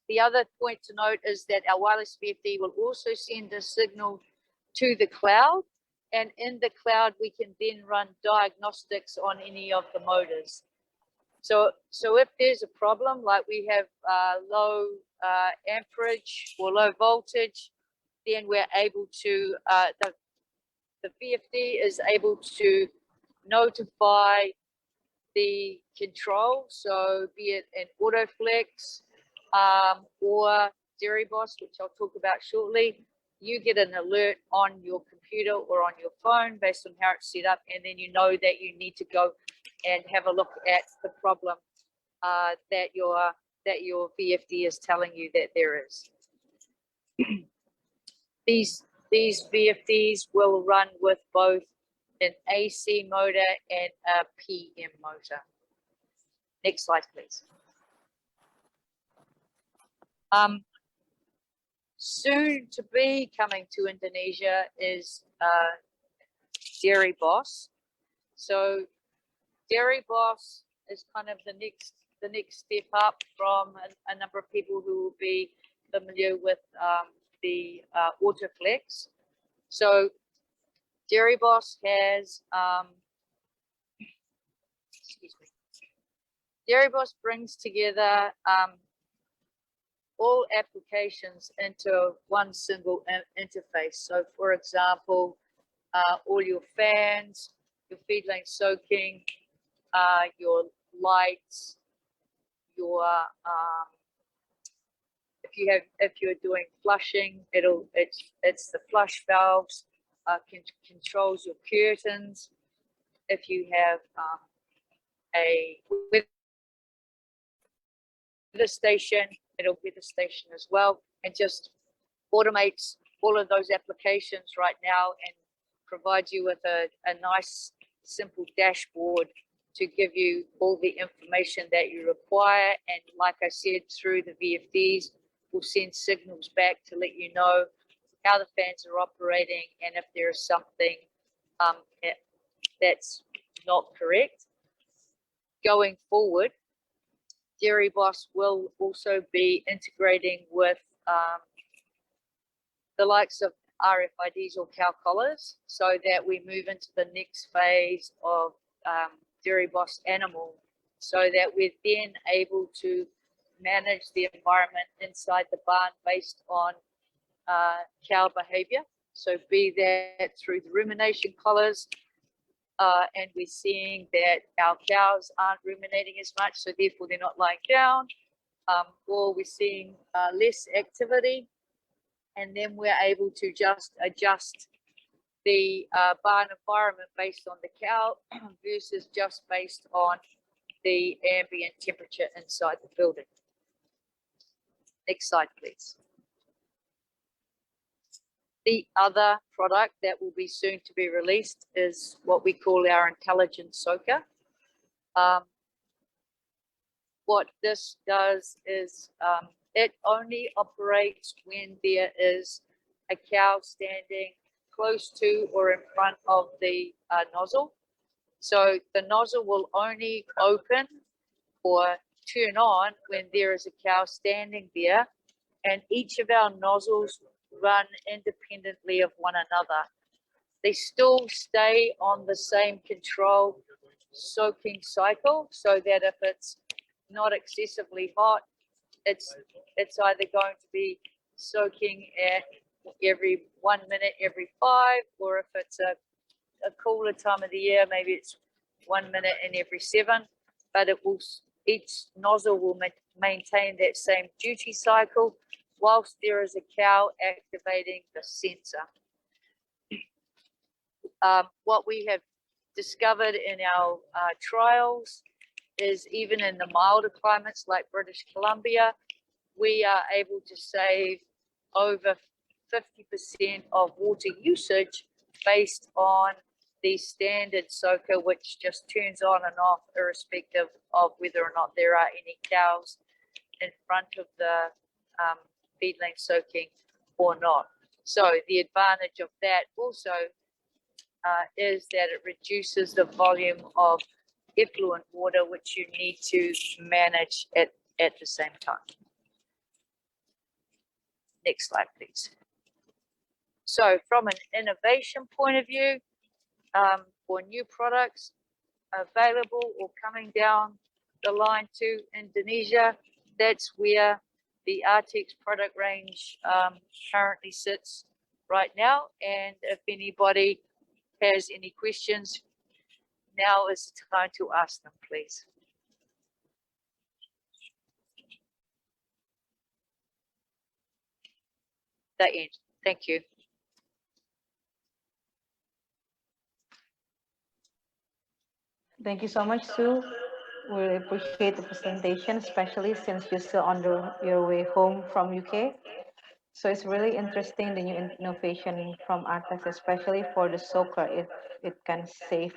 Speaker 5: The other point to note is that our wireless VFD will also send a signal to the cloud, and in the cloud we can then run diagnostics on any of the motors. So if there's a problem, like we have low amperage or low voltage, then we're able to, the VFD is able to notify the control, so be it an Autoflex or Dairy Boss, which I'll talk about shortly. You get an alert on your computer or on your phone based on how it's set up, and then you know that you need to go and have a look at the problem that your VFD is telling you that there is. These VFDs will run with both an AC motor and a PM motor. Next slide, please. Soon to be coming to Indonesia is Dairy Boss. So Dairy Boss is kind of the next step up from a number of people who will be familiar with the Autoflex. So Dairy Boss has, excuse me, Dairy Boss brings together all applications into one single interface. So for example, all your fans, your feed lane soaking, your lights, your if you're doing flushing, it's the flush valves, controls your curtains. If you have a weather station, it'll be the station as well, and just automates all of those applications right now and provides you with a nice simple dashboard to give you all the information that you require. And like I said, through the VFDs, we'll send signals back to let you know how the fans are operating and if there is something that's not correct. Going forward, Dairy Boss will also be integrating with the likes of RFIDs or cow collars, so that we move into the next phase of Dairy Boss Animal, so that we're then able to manage the environment inside the barn based on cow behavior. So be that through the rumination collars, and we're seeing that our cows aren't ruminating as much, so therefore they're not lying down, or we're seeing less activity, and then we're able to just adjust the barn environment based on the cow versus just based on the ambient temperature inside the building. Next slide, please. The other product that will be soon to be released is what we call our intelligent soaker. What this does is it only operates when there is a cow standing close to or in front of the nozzle. So the nozzle will only open or turn on when there is a cow standing there, and each of our nozzles run independently of one another. They still stay on the same control soaking cycle, so that if it's not excessively hot, it's either going to be soaking at every 1 minute every 5, or if it's a cooler time of the year, maybe it's 1 minute in every 7, but it will, each nozzle will maintain that same duty cycle whilst there is a cow activating the sensor. What we have discovered in our trials is even in the milder climates like British Columbia, we are able to save over 50% of water usage based on the standard soaker, which just turns on and off irrespective of whether or not there are any cows in front of the feedling soaking or not. So the advantage of that also is that it reduces the volume of effluent water which you need to manage at the same time. Next slide, please. So from an innovation point of view, for new products available or coming down the line to Indonesia, that's where the ARTEX product range currently sits right now. And if anybody has any questions, now is the time to ask them, please. The end. Thank you.
Speaker 1: Thank you so much, Sue. We really appreciate the presentation, especially since you're still on your way home from UK. So it's really interesting, the new innovation from ARTEX, especially for the soaker, if it can save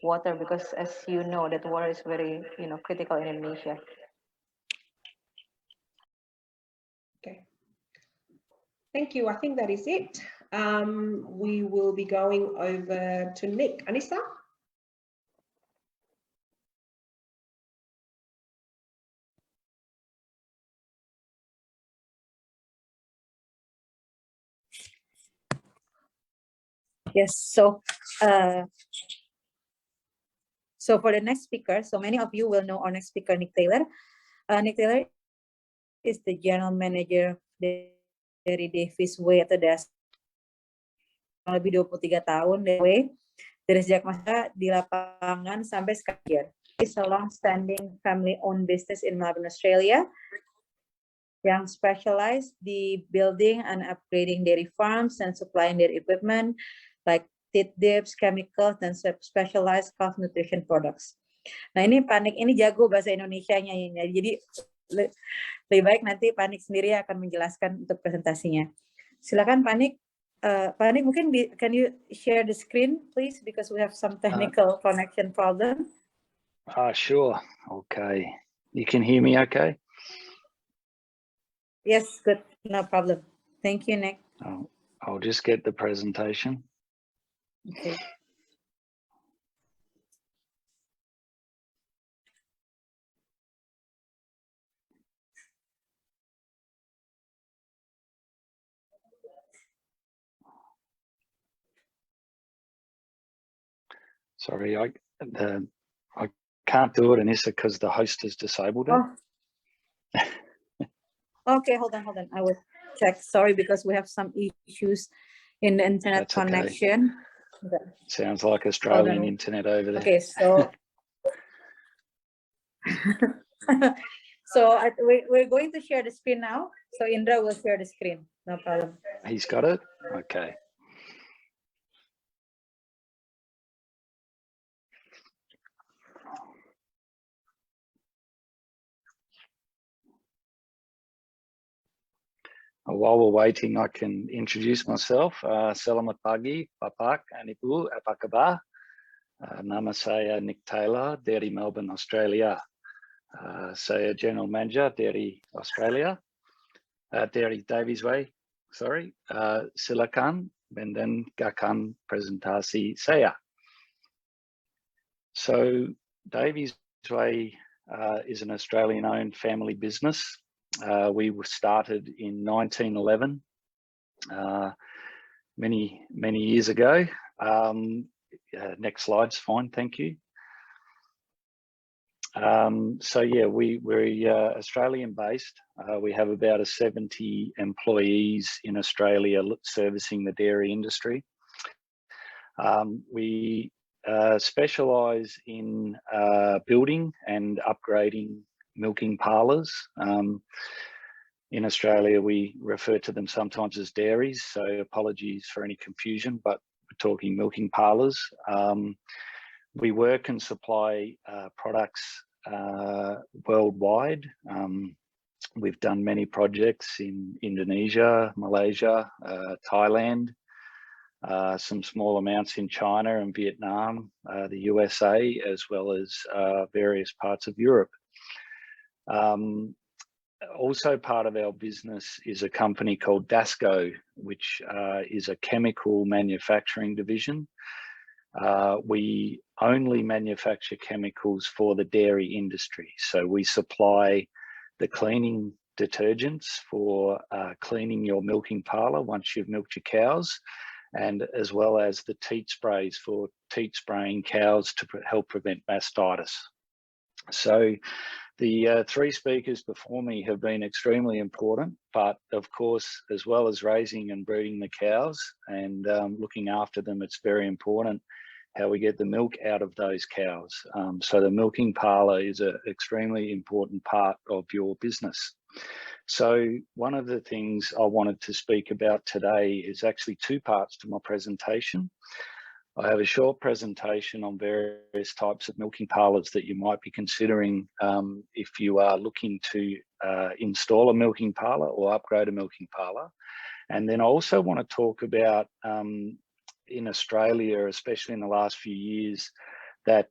Speaker 1: water, because as you know, that water is very, critical in Indonesia.
Speaker 2: Okay. Thank you. I think that is it. We will be going over to Nikk. Anisa?
Speaker 1: Yes, so for the next speaker, so many of you will know our next speaker, Nikk Taylor. Nikk Taylor is the general manager dari Daviesway atau lebih 23 tahun dari sejak masa di lapangan sampai sekarang. It's a long-standing family-owned business in Melbourne, Australia, yang specialized di building and upgrading dairy farms and supplying dairy equipment like feed dips, chemicals, dan specialized calf nutrition products. Nah, ini Pak Nikk ini jago bahasa Indonesianya, jadi lebih baik nanti Pak Nikk sendiri akan menjelaskan untuk presentasinya. Silakan Pak Nikk. Pak Nikk, mungkin can you share the screen, please, because we have some technical connection problem.
Speaker 6: Sure. Okay. You can hear me okay?
Speaker 1: Yes, good. No problem. Thank you, Nikk.
Speaker 6: I'll just get the presentation.
Speaker 1: Okay.
Speaker 6: Sorry, I can't do it, Anissa, because the host has disabled it.
Speaker 1: Okay, hold on. I will check. Sorry, because we have some issues
Speaker 7: in the internet
Speaker 6: That's okay.
Speaker 7: connection. Okay.
Speaker 6: Sounds like Australian
Speaker 7: on.
Speaker 6: internet over there.
Speaker 7: Okay, so so we're going to share the screen now. So Indra will share the screen. No problem.
Speaker 6: He's got it? Okay. While we're waiting, I can introduce myself. Selamat pagi, Bapak and Ibu, apa kabar? Nama saya Nikk Taylor dari Melbourne, Australia. Saya General Manager dari Australia, dari Daviesway, sorry. Silakan mendengarkan presentasi saya. So Daviesway is an Australian-owned family business. We were started in 1911, many years ago. Next slide's fine, thank you. So yeah, we're Australian-based. We have about 70 employees in Australia servicing the dairy industry. We specialise in building and upgrading milking parlours. In Australia, we refer to them sometimes as dairies, so apologies for any confusion, but we're talking milking parlours. We work and supply products worldwide. We've done many projects in Indonesia, Malaysia, Thailand, some small amounts in China and Vietnam, the USA, as well as various parts of Europe. Also part of our business is a company called Dasco, which is a chemical manufacturing division. We only manufacture chemicals for the dairy industry. So we supply the cleaning detergents for cleaning your milking parlour once you've milked your cows, and as well as the teat sprays for teat spraying cows to help prevent mastitis. So the three speakers before me have been extremely important, but of course, as well as raising and breeding the cows and looking after them, it's very important how we get the milk out of those cows. So the milking parlour is an extremely important part of your business. So one of the things I wanted to speak about today is actually two parts to my presentation. I have a short presentation on various types of milking parlours that you might be considering if you are looking to install a milking parlour or upgrade a milking parlour. And then I also want to talk about in Australia, especially in the last few years, that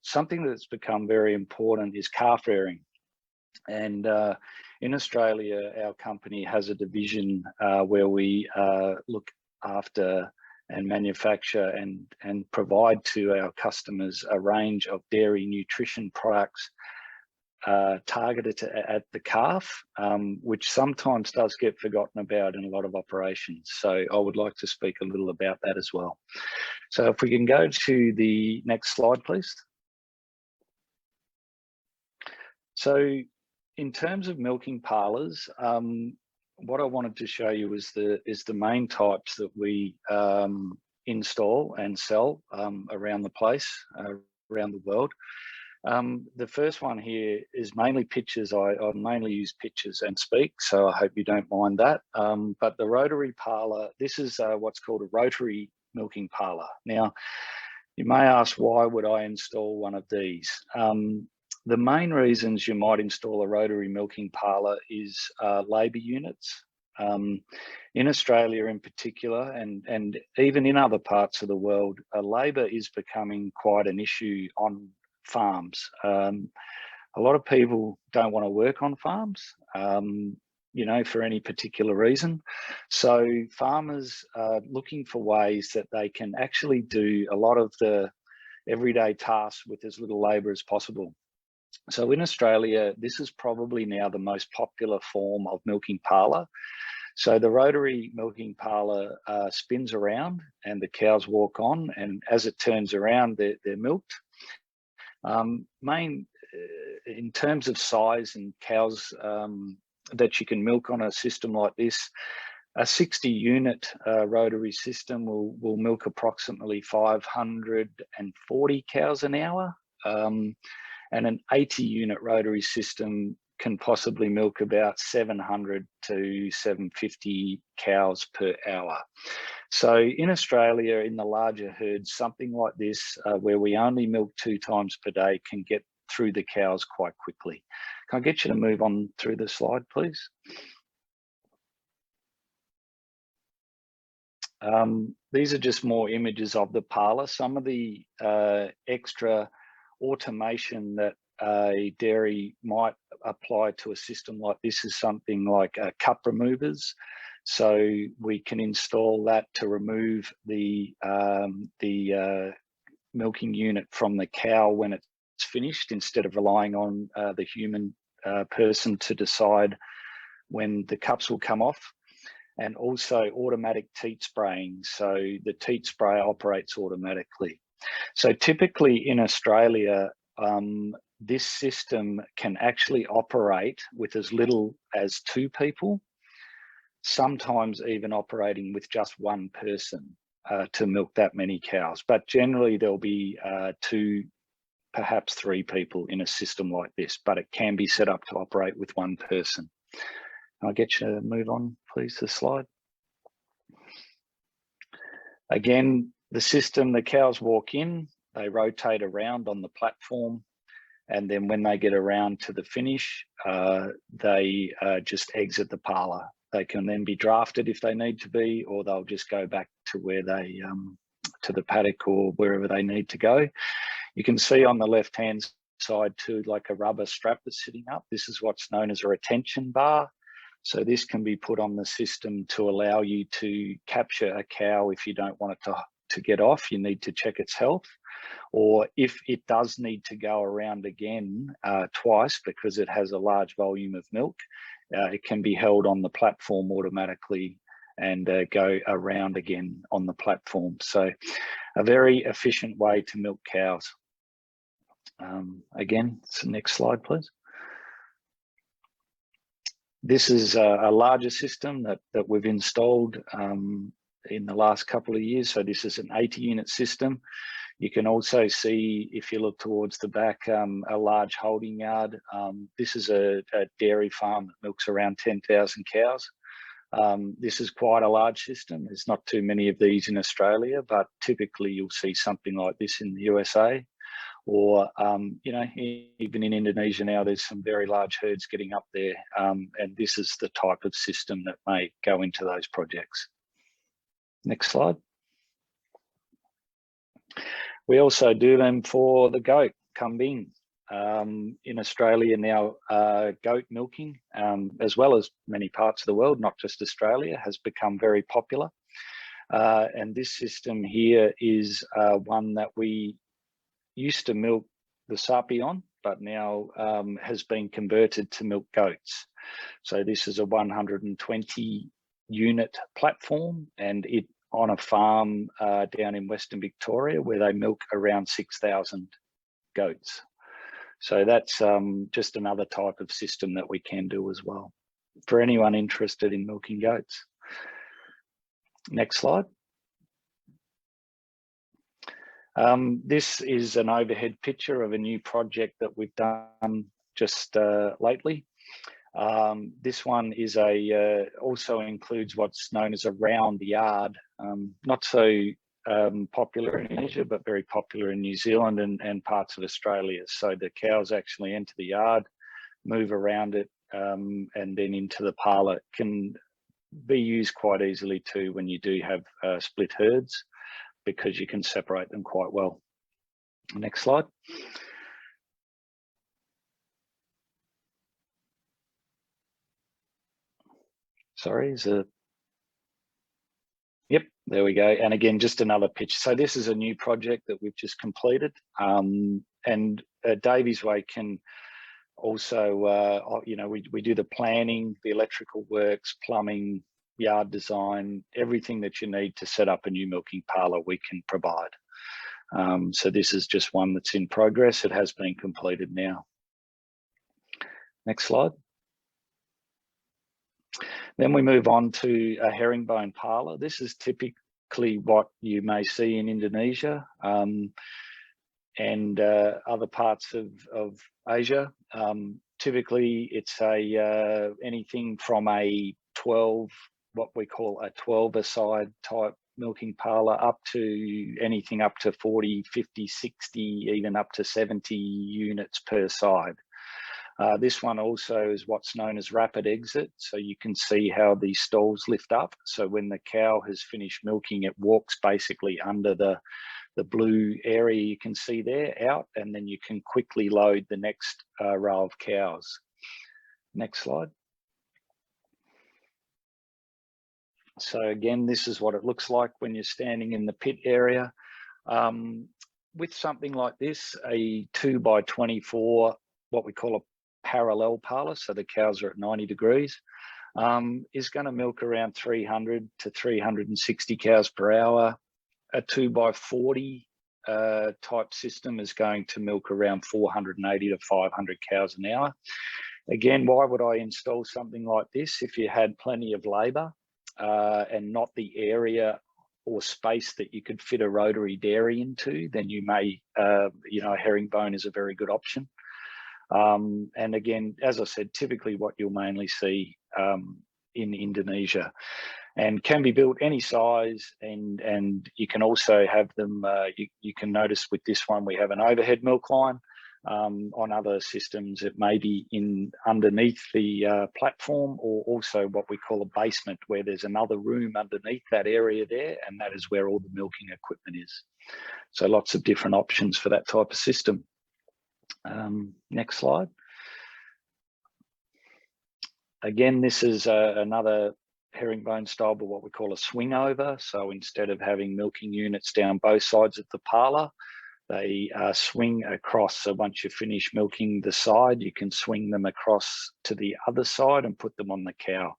Speaker 6: something that's become very important is calf rearing. And in Australia, our company has a division where we look after and manufacture and provide to our customers a range of dairy nutrition products targeted at the calf, which sometimes does get forgotten about in a lot of operations. So I would like to speak a little about that as well. So if we can go to the next slide, please. So in terms of milking parlours, what I wanted to show you is the main types that we install and sell around the place, around the world. The first one here is mainly pictures. I mainly use pictures and speak, so I hope you don't mind that. But the rotary parlour, this is what's called a rotary milking parlour. Now, you may ask, why would I install one of these? The main reasons you might install a rotary milking parlour is labour units. In Australia in particular, and even in other parts of the world, labour is becoming quite an issue on farms. A lot of people don't want to work on farms, you know, for any particular reason. So farmers are looking for ways that they can actually do a lot of the everyday tasks with as little labour as possible. So in Australia, this is probably now the most popular form of milking parlour. So the rotary milking parlour spins around and the cows walk on, and as it turns around, they're milked. In terms of size and cows that you can milk on a system like this, A 60-unit rotary system will milk approximately 540 cows an hour, and an 80-unit rotary system can possibly milk about 700 to 750 cows per hour. So in Australia, in the larger herds, something like this, where we only milk 2 times per day, can get through the cows quite quickly. Can I get you to move on through the slide, please? These are just more images of the parlour. Some of the extra automation that a dairy might apply to a system like this is something like cup removers. So we can install that to remove the milking unit from the cow when it's finished, instead of relying on the human person to decide when the cups will come off. And also automatic teat spraying. So the teat sprayer operates automatically. So typically in Australia, this system can actually operate with as little as 2 people, sometimes even operating with just 1 person to milk that many cows. But generally there'll be 2, perhaps 3 people in a system like this, but it can be set up to operate with 1 person. I'll get you to move on, please, the slide. Again, the system, the cows walk in, they rotate around on the platform, and then when they get around to the finish, they just exit the parlour. They can then be drafted if they need to be, or they'll just go back to where they, to the paddock or wherever they need to go. You can see on the left-hand side too, like a rubber strap that's sitting up. This is what's known as a retention bar. So this can be put on the system to allow you to capture a cow if you don't want it to get off. You need to check its health. Or if it does need to go around again twice because it has a large volume of milk, it can be held on the platform automatically and go around again on the platform. So a very efficient way to milk cows. Again, so next slide, please. This is a larger system that we've installed in the last couple of years. So this is an 80-unit system. You can also see, if you look towards the back, a large holding yard. This is a dairy farm that milks around 10,000 cows. This is quite a large system. There's not too many of these in Australia, but typically you'll see something like this in the USA. Or, you know, even in Indonesia now, there's some very large herds getting up there. And this is the type of system that may go into those projects. Next slide. We also do them for the goat, kambing. In Australia now, goat milking, as well as many parts of the world, not just Australia, has become very popular. And this system here is one that we used to milk the sapi on, but now has been converted to milk goats. So this is a 120 unit platform, and it on a farm down in Western Victoria where they milk around 6,000 goats. So that's just another type of system that we can do as well for anyone interested in milking goats. Next slide. This is an overhead picture of a new project that we've done just lately. This one is also includes what's known as a round yard. Not so popular in Asia, but very popular in New Zealand and parts of Australia. So the cows actually enter the yard, move around it, and then into the parlour. It can be used quite easily too when you do have split herds, because you can separate them quite well. Next slide. Sorry, is it? Yep, there we go. And again, just another picture. So this is a new project that we've just completed. And Daviesway can also, you know, we do the planning, the electrical works, plumbing, yard design, everything that you need to set up a new milking parlour, we can provide. So this is just one that's in progress. It has been completed now. Next slide. Then we move on to a herringbone parlour. This is typically what you may see in Indonesia and other parts of Asia. Typically, it's anything from a 12, what we call a 12-a-side type milking parlour, up to anything up to 40, 50, 60, even up to 70 units per side. This one also is what's known as rapid exit. So you can see how these stalls lift up. So when the cow has finished milking, it walks basically under the blue area you can see there out, and then you can quickly load the next row of cows. Next slide. So again, this is what it looks like when you're standing in the pit area. With something like this, a 2x24, what we call a parallel parlour, so the cows are at 90 degrees, is going to milk around 300 to 360 cows per hour. A 2x40 type system is going to milk around 480 to 500 cows an hour. Again, why would I install something like this? If you had plenty of labour and not the area or space that you could fit a rotary dairy into, then you may, you know, a herringbone is a very good option. And again, as I said, typically what you'll mainly see in Indonesia, and can be built any size, and you can also have them, you can notice with this one, we have an overhead milk line. On other systems, it may be underneath the platform, or also what we call a basement, where there's another room underneath that area there, and that is where all the milking equipment is. So lots of different options for that type of system. Next slide. Again, this is another herringbone style, but what we call a swing over. So instead of having milking units down both sides of the parlour, they swing across. So once you finish milking the side, you can swing them across to the other side and put them on the cow.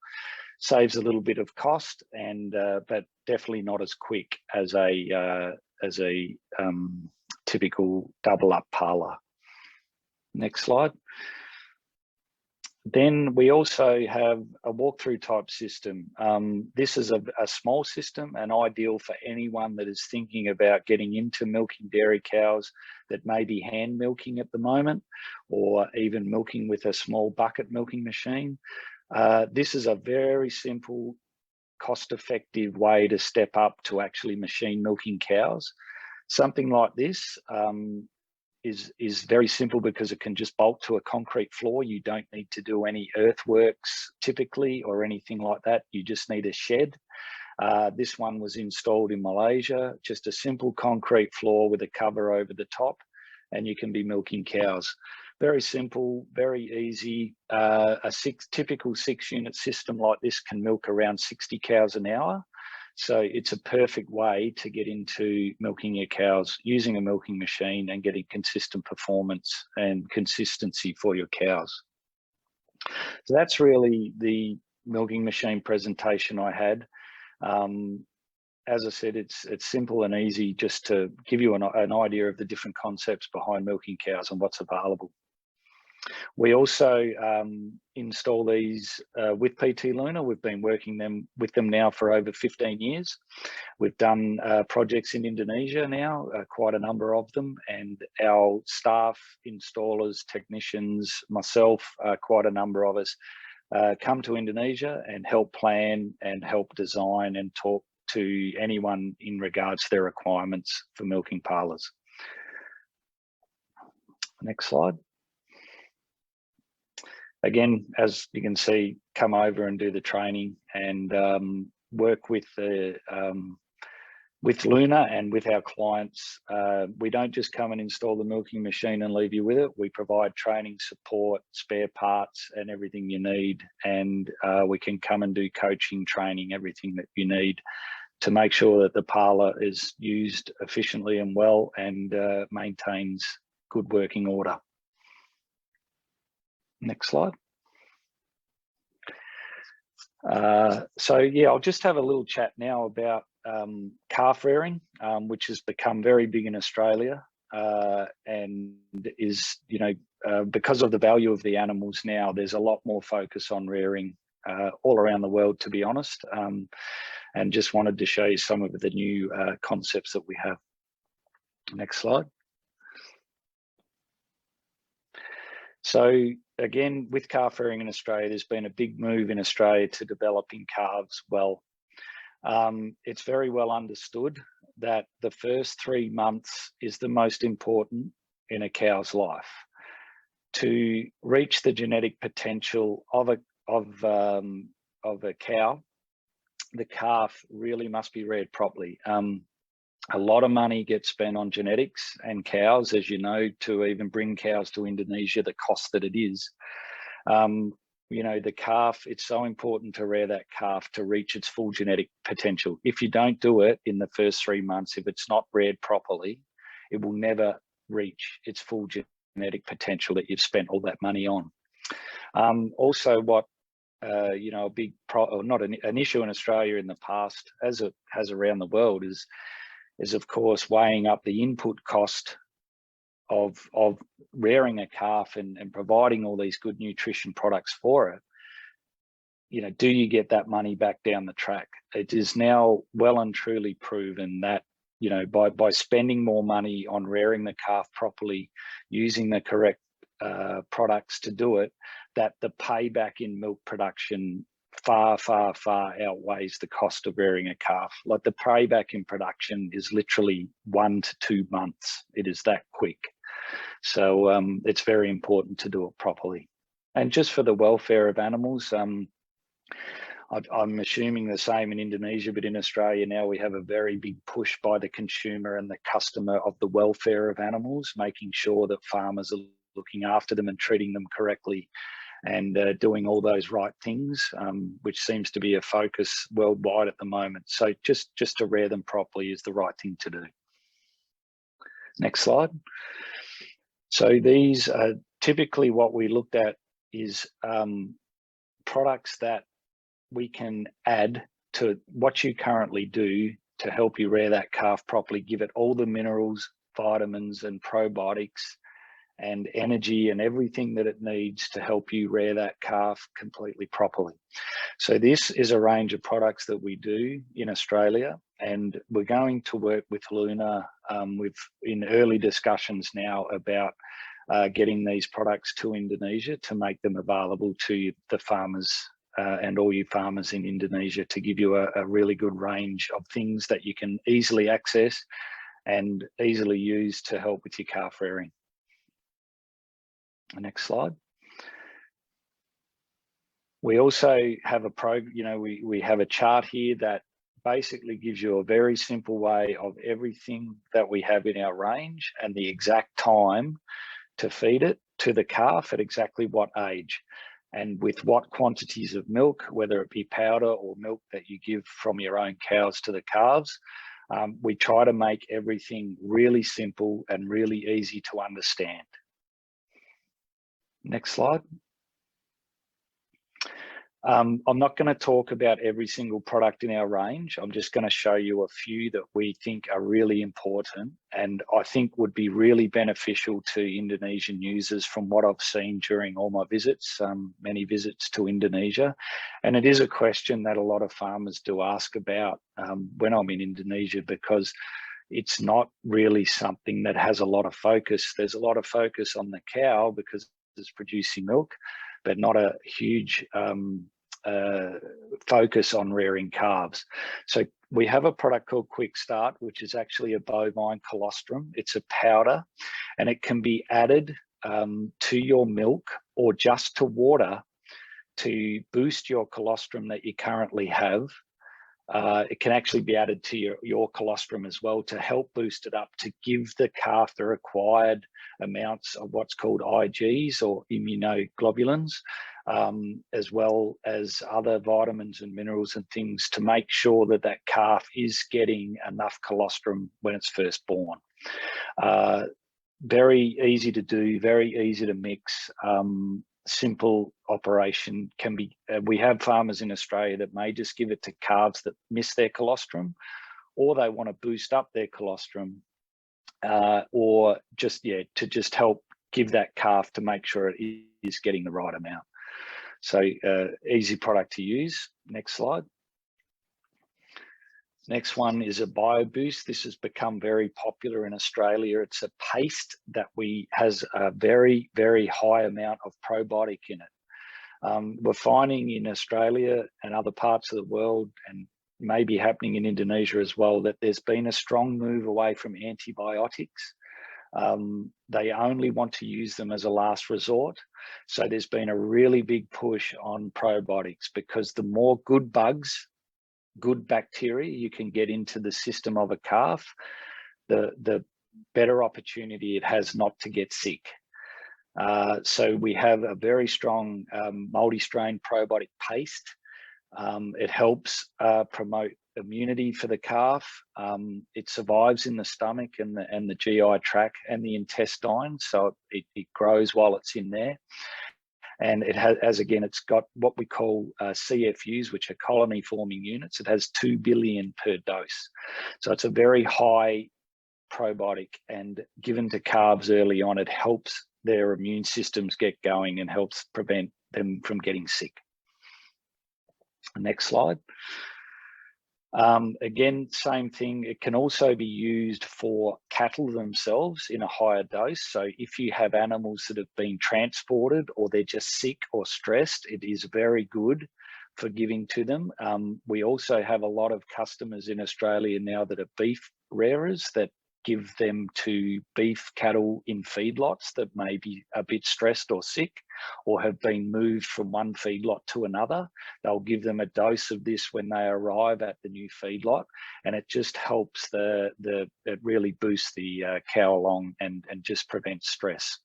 Speaker 6: Saves a little bit of cost, and but definitely not as quick as a typical double up parlour. Next slide. Then we also have a walkthrough type system. This is a small system and ideal for anyone that is thinking about getting into milking dairy cows that may be hand milking at the moment, or even milking with a small bucket milking machine. This is a very simple, cost-effective way to step up to actually machine milking cows. Something like this is very simple because it can just bolt to a concrete floor. You don't need to do any earthworks typically or anything like that. You just need a shed. This one was installed in Malaysia, just a simple concrete floor with a cover over the top, and you can be milking cows. Very simple, very easy. A typical 6-unit system like this can milk around 60 cows an hour. So it's a perfect way to get into milking your cows using a milking machine and getting consistent performance and consistency for your cows. So that's really the milking machine presentation I had. As I said, it's simple and easy, just to give you an idea of the different concepts behind milking cows and what's available. We also install these with PT Lunar. We've been working with them now for over 15 years. We've done projects in Indonesia now, quite a number of them, and our staff, installers, technicians, myself, quite a number of us come to Indonesia and help plan and help design and talk to anyone in regards to their requirements for milking parlours. Next slide. Again, as you can see, come over and do the training and work with Lunar and with our clients. We don't just come and install the milking machine and leave you with it. We provide training, support, spare parts and everything you need. And we can come and do coaching, training, everything that you need to make sure that the parlour is used efficiently and well and maintains good working order. Next slide. So yeah, I'll just have a little chat now about calf rearing, which has become very big in Australia and is, you know, because of the value of the animals now, there's a lot more focus on rearing all around the world, to be honest, and just wanted to show you some of the new concepts that we have. Next slide. So again, with calf rearing in Australia, there's been a big move in Australia to developing calves well. It's very well understood that the first 3 months is the most important in a cow's life. To reach the genetic potential of a cow, the calf really must be reared properly. A lot of money gets spent on genetics and cows, as you know, to even bring cows to Indonesia, the cost that it is. You know, the calf, it's so important to rear that calf to reach its full genetic potential. If you don't do it in the first 3 months, if it's not reared properly, it will never reach its full genetic potential that you've spent all that money on. Also, what you know, a big an issue in Australia in the past, as it has around the world, is of course weighing up the input cost of rearing a calf and providing all these good nutrition products for it. You know, do you get that money back down the track? It is now well and truly proven that, you know, by spending more money on rearing the calf properly, using the correct products to do it, that the payback in milk production far outweighs the cost of rearing a calf. Like, the payback in production is literally 1 to 2 months. It is that quick. So it's very important to do it properly. And just for the welfare of animals, I'm assuming the same in Indonesia, but in Australia now we have a very big push by the consumer and the customer of the welfare of animals, making sure that farmers are looking after them and treating them correctly, and doing all those right things, which seems to be a focus worldwide at the moment. So just to rear them properly is the right thing to do. Next slide. So these are typically what we looked at is products that we can add to what you currently do to help you rear that calf properly, give it all the minerals, vitamins and probiotics and energy and everything that it needs to help you rear that calf completely properly. So this is a range of products that we do in Australia, and we're going to work with Lunar in early discussions now about getting these products to Indonesia to make them available to the farmers and all you farmers in Indonesia, to give you a really good range of things that you can easily access and easily use to help with your calf rearing. Next slide. We also have we have a chart here that basically gives you a very simple way of everything that we have in our range and the exact time to feed it to the calf at exactly what age and with what quantities of milk, whether it be powder or milk that you give from your own cows to the calves. We try to make everything really simple and really easy to understand. Next slide. I'm not going to talk about every single product in our range. I'm just going to show you a few that we think are really important and I think would be really beneficial to Indonesian users from what I've seen during all my visits, many visits to Indonesia. And it is a question that a lot of farmers do ask about when I'm in Indonesia, because it's not really something that has a lot of focus. There's a lot of focus on the cow because it's producing milk, but not a huge focus on rearing calves. So we have a product called Quick Start, which is actually a bovine colostrum. It's a powder and it can be added to your milk or just to water to boost your colostrum that you currently have. It can actually be added to your colostrum as well to help boost it up, to give the calf the required amounts of what's called IGs or immunoglobulins, as well as other vitamins and minerals and things to make sure that that calf is getting enough colostrum when it's first born. Very easy to do, very easy to mix. Simple operation. Can be we have farmers in Australia that may just give it to calves that miss their colostrum, or they want to boost up their colostrum, or just to just help give that calf to make sure it is getting the right amount. So easy product to use. Next slide. Next one is a BioBoost. This has become very popular in Australia. It's a paste that has a very, very high amount of probiotic in it. We're finding in Australia and other parts of the world, and maybe happening in Indonesia as well, that there's been a strong move away from antibiotics. They only want to use them as a last resort. So there's been a really big push on probiotics, because the more good bugs, good bacteria you can get into the system of a calf, the better opportunity it has not to get sick. So we have a very strong multi-strain probiotic paste. It helps promote immunity for the calf. It survives in the stomach and the GI tract and the intestine, so it grows while it's in there. And it has, again, it's got what we call CFUs, which are colony forming units. It has 2 billion per dose. So it's a very high probiotic, and given to calves early on, it helps their immune systems get going and helps prevent them from getting sick. Next slide. Again, same thing. It can also be used for cattle themselves in a higher dose. So if you have animals that have been transported or they're just sick or stressed, it is very good for giving to them. We also have a lot of customers in Australia now that are beef rearers that give them to beef cattle in feedlots that may be a bit stressed or sick, or have been moved from one feedlot to another. They'll give them a dose of this when they arrive at the new feedlot, and it just helps it really boosts the cow along and just prevents stress.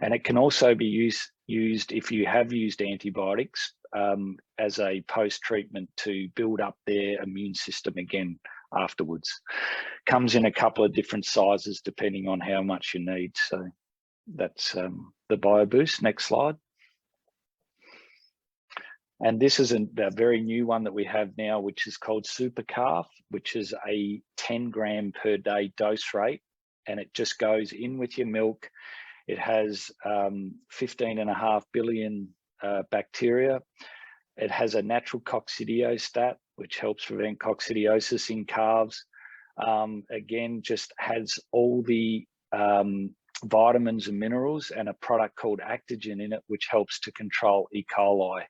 Speaker 6: And it can also be used if you have used antibiotics as a post-treatment to build up their immune system again afterwards. Comes in a couple of different sizes depending on how much you need. So that's the BioBoost. Next slide. And this is a very new one that we have now, which is called Super Calf, which is a 10 gram per day dose rate, and it just goes in with your milk. It has 15.5 billion bacteria. It has a natural coccidiostat, which helps prevent coccidiosis in calves. Again, just has all the vitamins and minerals, and a product called Actogen in it, which helps to control E. coli,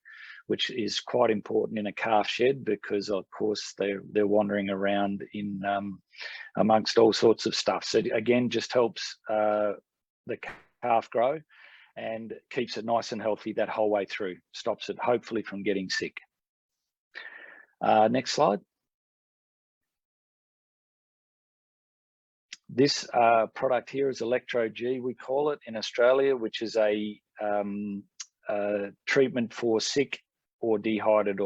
Speaker 6: which is quite important in a calf shed, because of course they're wandering around in amongst all sorts of stuff. So again, just helps the calf grow and keeps it nice and healthy that whole way through, stops it hopefully from getting sick. Next slide. This product here is Electro G, we call it in Australia, which is a treatment for sick or dehydrated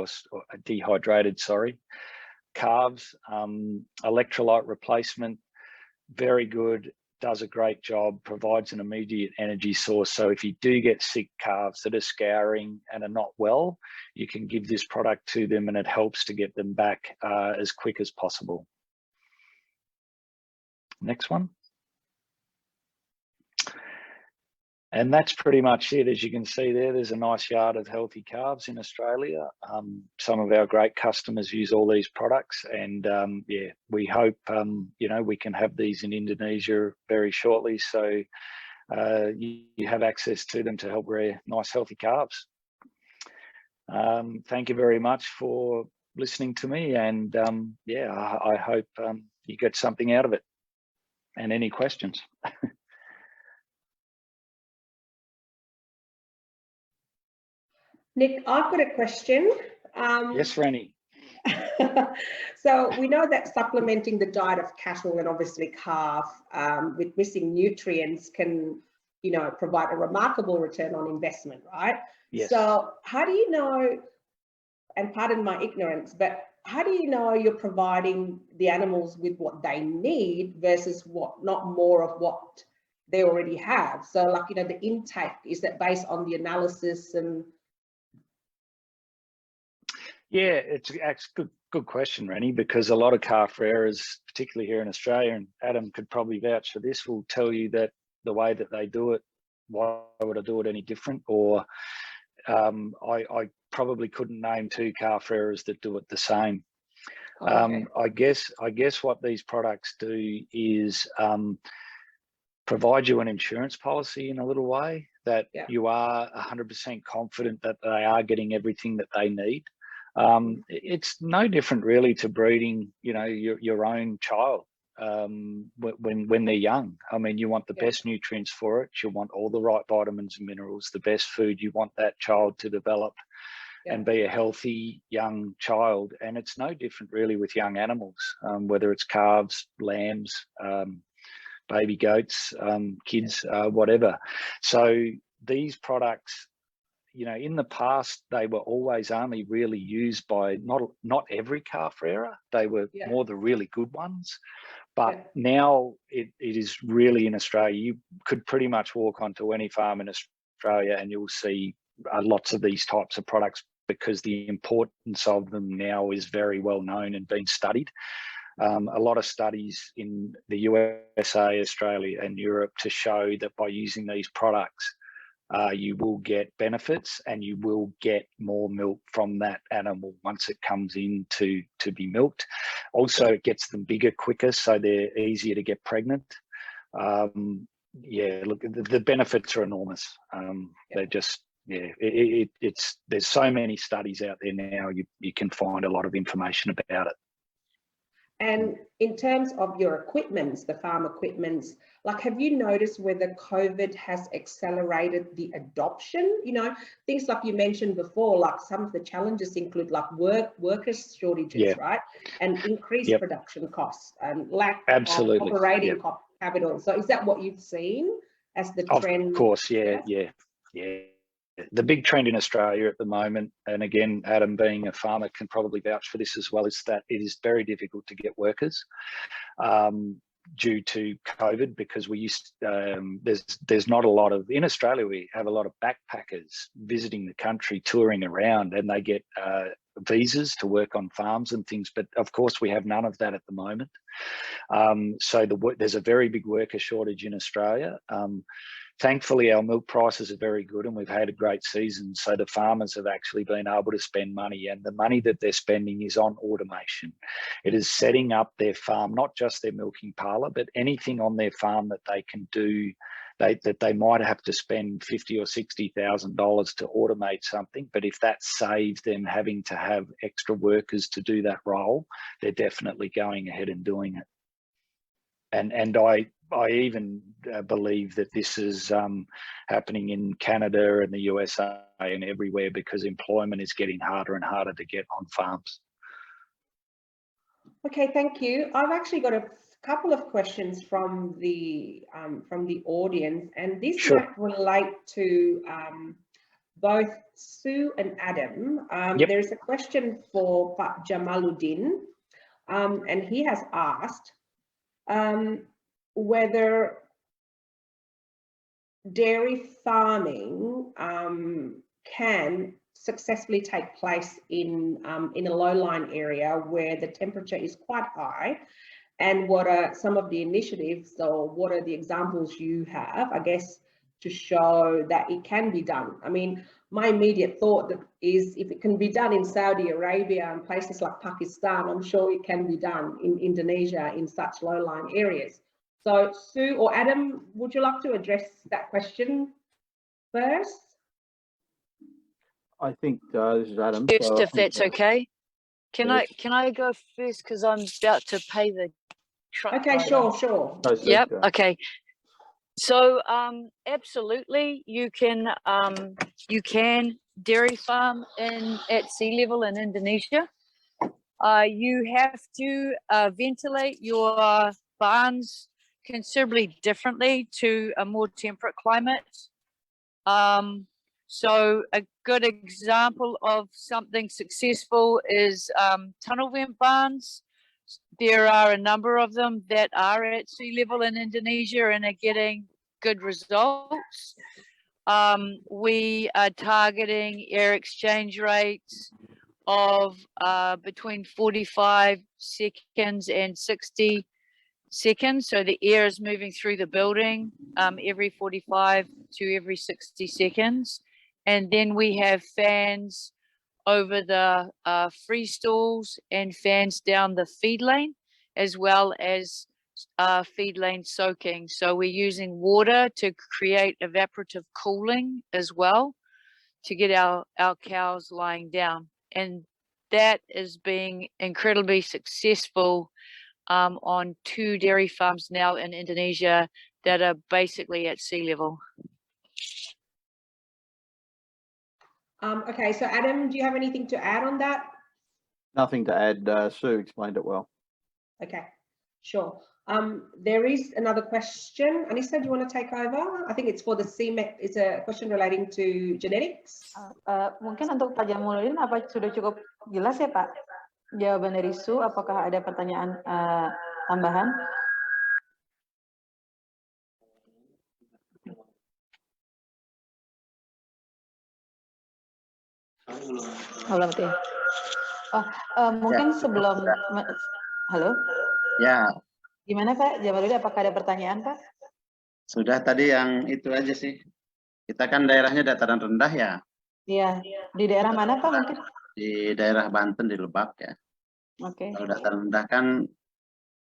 Speaker 6: calves. Electrolyte replacement, very good, does a great job, provides an immediate energy source. So if you do get sick calves that are scouring and are not well, you can give this product to them, and it helps to get them back as quick as possible. Next one. And that's pretty much it. As you can see there's a nice yard of healthy calves in Australia. Some of our great customers use all these products, and yeah, we hope you know, we can have these in Indonesia very shortly, so you have access to them to help rear nice healthy calves. Thank you very much for listening to me, and yeah, I hope you get something out of it. And any questions?
Speaker 2: Nick, I've got a question.
Speaker 6: Yes, Renny.
Speaker 2: So we know that supplementing the diet of cattle and obviously calf with missing nutrients can, you know, provide a remarkable return on investment, right?
Speaker 6: Yes.
Speaker 2: So how do you know, and pardon my ignorance, but how do you know you're providing the animals with what they need versus what, not more of what they already have? So like, you know, the intake, is that based on the analysis and...
Speaker 6: Yeah, it's a good question, Renny, because a lot of calf rearers, particularly here in Australia, and Adam could probably vouch for this, will tell you that the way that they do it, why would I do it any different? Or I probably couldn't name 2 calf rearers that do it the same.
Speaker 2: Okay.
Speaker 6: I guess what these products do is provide you an insurance policy in a little way that you are 100% confident that they are getting everything that they need. It's no different really to breeding, you know, your own child when they're young. I mean, you want the best nutrients for it. You want all the right vitamins and minerals, the best food. You want that child to develop and be a healthy young child. And it's no different really with young animals, whether it's calves, lambs, baby goats, kids, whatever. So these products, you know, in the past, they were always only really used by not every calf rearer. They were more the really good ones. But now it is really in Australia. You could pretty much walk onto any farm in Australia and you'll see lots of these types of products, because the importance of them now is very well known and being studied. A lot of studies in the USA, Australia and Europe to show that by using these products, you will get benefits and you will get more milk from that animal once it comes in to be milked. Also, it gets them bigger quicker, so they're easier to get pregnant. Yeah, look, the benefits are enormous. They're just, it's there's so many studies out there now, you can find a lot of information about it.
Speaker 2: And in terms of your equipments, the farm equipments, like, have you noticed whether COVID has accelerated the adoption? You know, things like you mentioned before, like some of the challenges include like workers shortages, right? And increased production costs and lack of operating capital. So is that what you've seen as the trend?
Speaker 6: Of course, yeah. The big trend in Australia at the moment, and again, Adam being a farmer can probably vouch for this as well, is that it is very difficult to get workers due to COVID, because we used there's not a lot of, in Australia we have a lot of backpackers visiting the country, touring around, and they get visas to work on farms and things, but of course we have none of that at the moment. So there's a very big worker shortage in Australia. Thankfully, our milk prices are very good and we've had a great season. So the farmers have actually been able to spend money, and the money that they're spending is on automation. It is setting up their farm, not just their milking parlour, but anything on their farm that they can do, that they might have to spend $50,000 or $60,000 to automate something. But if that saves them having to have extra workers to do that role, they're definitely going ahead and doing it. And I even believe that this is happening in Canada and the USA and everywhere, because employment is getting harder and harder to get on farms.
Speaker 2: Okay, thank you. I've actually got a couple of questions from the audience, and this might relate to both Sue and Adam. There is a question for Jamaluddin, and he has asked whether dairy farming can successfully take place in a low-lying area where the temperature is quite high, and what are some of the initiatives, or what are the examples you have, I guess, to show that it can be done. I mean, my immediate thought is, if it can be done in Saudi Arabia and places like Pakistan, I'm sure it can be done in Indonesia in such low-lying areas. So Sue or Adam, would you like to address that question first?
Speaker 3: I think this is Adam.
Speaker 5: First,
Speaker 3: so
Speaker 5: if that's okay. Can I go first, because I'm about to pay the truck?
Speaker 2: Okay, sure.
Speaker 5: Yep. Okay. So absolutely, you can dairy farm at sea level in Indonesia. You have to ventilate your barns considerably differently to a more temperate climate. So a good example of something successful is tunnel vent barns. There are a number of them that are at sea level in Indonesia and are getting good results. We are targeting air exchange rates of between 45 seconds and 60 seconds. So the air is moving through the building every 45 to every 60 seconds. And then we have fans over the free stalls and fans down the feed lane, as well as feed lane soaking. So we're using water to create evaporative cooling as well to get our cows lying down. And that is being incredibly successful on 2 dairy farms now in Indonesia that are basically at sea level.
Speaker 2: Okay, so Adam, do you have anything to add on that?
Speaker 3: Nothing to add. Sue explained it well.
Speaker 2: Okay, sure. There is another question. Anisa, do you want to take over? I think it's for the Semex. It's a question relating to genetics.
Speaker 1: Mungkin untuk Pak Jamuluddin, apa sudah cukup jelas ya Pak? Jawaban dari Sue, apakah ada pertanyaan tambahan? Belum tuh. Mungkin ya, sebelum halo.
Speaker 8: Ya.
Speaker 1: Gimana Pak? Jamuluddin, apakah ada pertanyaan Pak?
Speaker 8: Sudah tadi yang itu aja sih. Kita kan daerahnya dataran rendah ya.
Speaker 1: Iya. Di daerah mana Pak mungkin?
Speaker 8: Di daerah Banten di Lebak ya.
Speaker 1: Oke.
Speaker 8: Kalau dataran rendah kan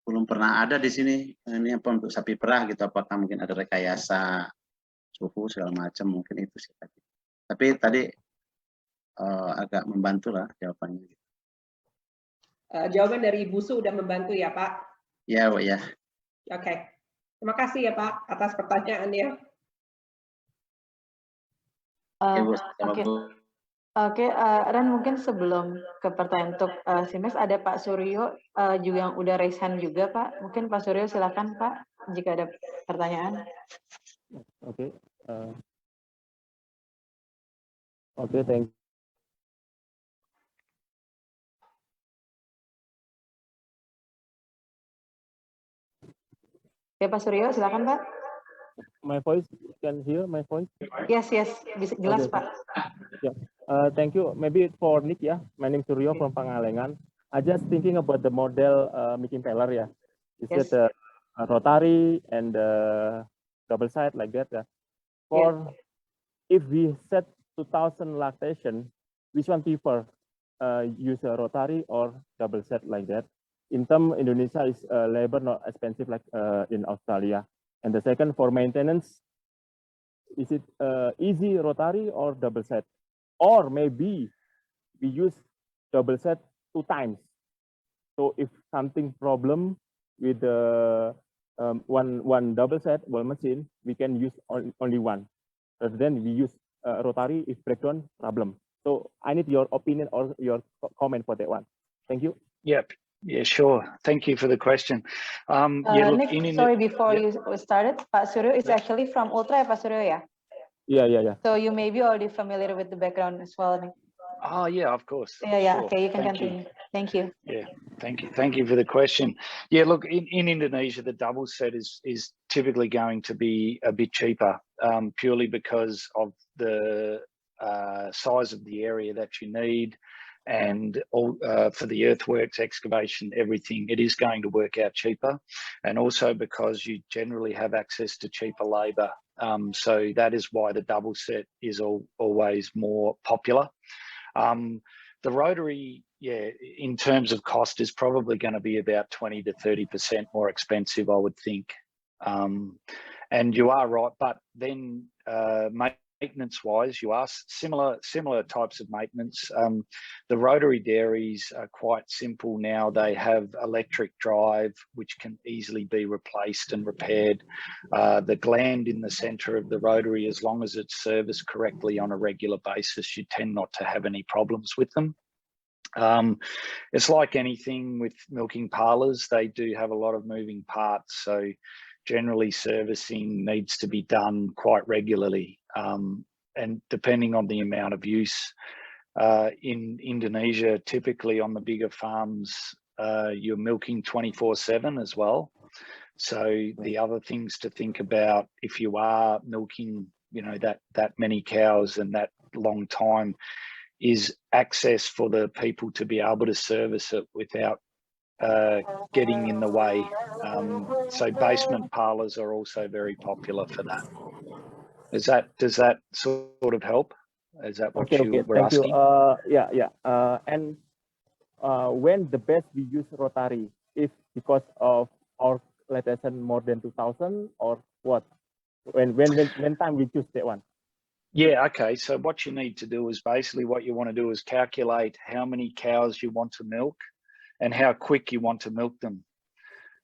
Speaker 8: belum pernah ada di sini. Ini apa untuk sapi perah gitu? Apakah mungkin ada rekayasa suhu segala macam? Mungkin itu sih tadi. Tapi tadi agak membantu lah jawabannya.
Speaker 2: Jawaban dari Ibu Su udah membantu ya Pak?
Speaker 8: Ya, Bu ya.
Speaker 2: Oke. Terima kasih ya Pak atas pertanyaannya.
Speaker 1: Oke, Ren, mungkin sebelum ke pertanyaan untuk Semex, ada Pak Suryo juga yang udah raise hand juga Pak. Mungkin Pak Suryo silakan Pak jika ada pertanyaan.
Speaker 9: Oke. Oke, thank you.
Speaker 1: Ya Pak Suryo, silakan Pak.
Speaker 9: My voice, can hear my voice?
Speaker 1: Yes, bisa jelas
Speaker 9: okay.
Speaker 1: Pak.
Speaker 9: Yeah. Thank you. Maybe for Nikk, yeah. My name is Suryo from Pangalengan. I just thinking about the model Nikk Taylor, yeah. Is
Speaker 1: Yes.
Speaker 9: it rotary and double side like that? Yeah. For if we set 2,000 lactation, which one prefer? Use a rotary or double set like that? In term, Indonesia is labor not expensive like in Australia. And the second, for maintenance, is it easy rotary or double set? Or maybe we use double set 2 times. So if something problem with the one double set machine, we can use only one. Rather than we use rotary if breakdown problem. So I need your opinion or your comment for that one. Thank you.
Speaker 6: Yep. Yeah, sure. Thank you for the question. Yeah, look,
Speaker 1: Nick, sorry, before you started, Pak Suryo is actually from Ultra, Pak Suryo, yeah?
Speaker 9: Yeah.
Speaker 1: So you may be already familiar with the background as well, Nick.
Speaker 6: Oh, yeah, of course.
Speaker 1: Yeah,
Speaker 6: sure.
Speaker 1: okay, you can
Speaker 6: Thank
Speaker 1: continue.
Speaker 6: you.
Speaker 1: Thank you.
Speaker 6: Yeah, thank you for the question. Yeah, look, in Indonesia, the double set is typically going to be a bit cheaper, purely because of the size of the area that you need, and all for the earthworks, excavation, everything, it is going to work out cheaper, and also because you generally have access to cheaper labour. So that is why the double set is always more popular. The rotary, yeah, in terms of cost, is probably going to be about 20 to 30% more expensive, I would think. And you are right, but then maintenance-wise, you are similar types of maintenance. The rotary dairies are quite simple now. They have electric drive, which can easily be replaced and repaired. The gland in the centre of the rotary, as long as it's serviced correctly on a regular basis, you tend not to have any problems with them. It's like anything with milking parlours. They do have a lot of moving parts, so generally servicing needs to be done quite regularly. And depending on the amount of use, in Indonesia, typically on the bigger farms, you're milking 24/7 as well. So the other things to think about if you are milking, you know, that many cows and that long time, is access for the people to be able to service it without getting in the way. So basement parlours are also very popular for that. Does that sort of help? Is that what
Speaker 9: Okay,
Speaker 6: you were
Speaker 9: thank
Speaker 6: asking?
Speaker 9: you. And when the best we use rotary, if because of our lactation more than 2,000 or what? When time we choose that one?
Speaker 6: Yeah, okay. So what you need to do is basically what you want to do is calculate how many cows you want to milk and how quick you want to milk them.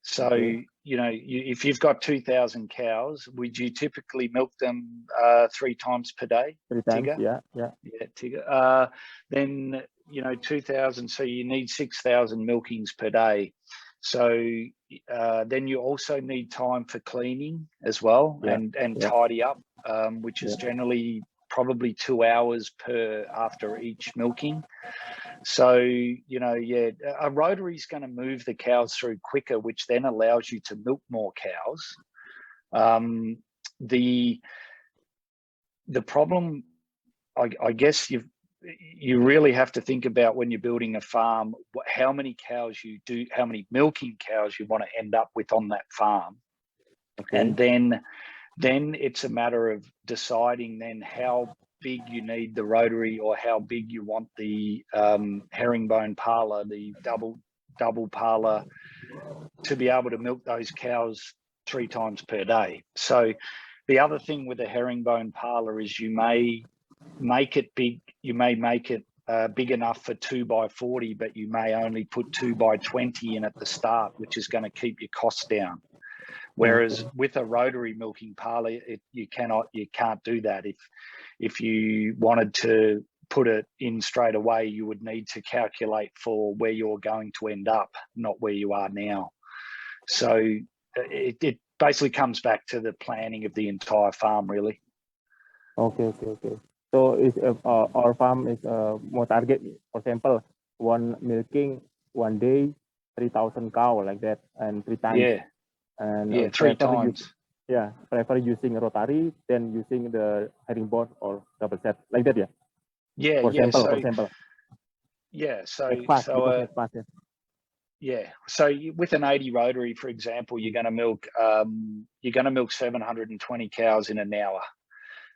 Speaker 6: So,
Speaker 9: Okay.
Speaker 6: you know, if you've got 2,000 cows, would you typically milk them 3 times per day?
Speaker 9: 3 times,
Speaker 6: Tigger?
Speaker 9: yeah.
Speaker 6: Yeah, Tigger. Then, you know, 2,000, so you need 6,000 milkings per day. So then you also need time for cleaning as well, and tidy up, which is generally probably 2 hours after each milking. So, you know, yeah, a rotary is going to move the cows through quicker, which then allows you to milk more cows. The problem, I guess you really have to think about when you're building a farm, how many cows you do, how many milking cows you want to end up with on that farm.
Speaker 9: Okay.
Speaker 6: And then it's a matter of deciding then how big you need the rotary or how big you want the herringbone parlour, the double parlour, to be able to milk those cows 3 times per day. So the other thing with a herringbone parlour is you may make it big, you may make it big enough for 2x40, but you may only put 2x20 in at the start, which is going to keep your costs down. Whereas with a rotary milking parlour, you can't do that. If you wanted to put it in straight away, you would need to calculate for where you're going to end up, not where you are now. So it basically comes back to the planning of the entire farm, really.
Speaker 9: Okay. So is our farm is more target, for example, one milking 1 day, 3,000 cow like that, and 3 times.
Speaker 6: Yeah.
Speaker 9: And
Speaker 6: 3 times.
Speaker 9: Prefer using rotary than using the herringbone or double set like that.
Speaker 6: Yeah.
Speaker 9: For example.
Speaker 6: Yeah. So with an 80 rotary, for example, you're going to milk 720 cows in an hour.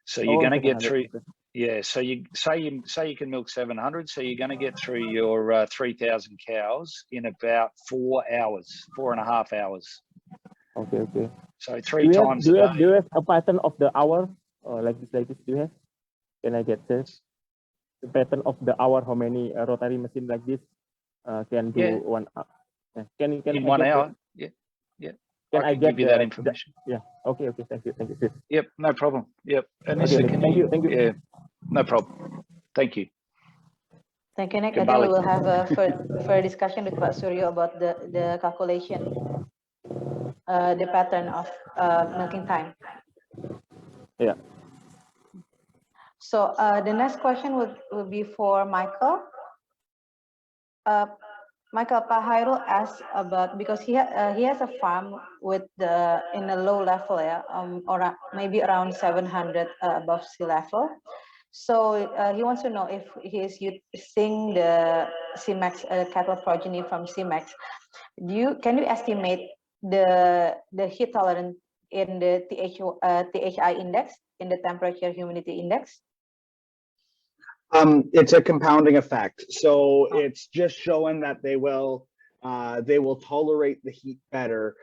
Speaker 6: So you're going to get through. Yeah. So you say you can milk 700. So you're going to get through your 3,000 cows in about 4.5 hours.
Speaker 9: Okay.
Speaker 6: So 3 times a day.
Speaker 9: Do you have a pattern of the hour like this? Do you have? Can I get this? The pattern of the hour? How many rotary machine like this can do 1 hour? Can
Speaker 6: in 1 hour? Yeah.
Speaker 9: Can I
Speaker 6: give you that information?
Speaker 9: Okay. Thank you.
Speaker 6: Yep. No problem. Yep. Anisa,
Speaker 9: thank you.
Speaker 6: Yeah. No problem. Thank you.
Speaker 1: Thank you, Nick. I think we will have a further discussion with Pak Suryo about the calculation, the pattern of milking time.
Speaker 9: Yeah.
Speaker 1: So the next question will be for Michael. Michael, Pak Hairul asked about, because he has a farm with in a low level, or maybe around 700 above sea level. So he wants to know if he is using the Semex cattle progeny from Semex. Can you estimate the heat tolerance in the THI index, in the temperature humidity index?
Speaker 4: It's a compounding effect. So it's just showing that they will tolerate the heat better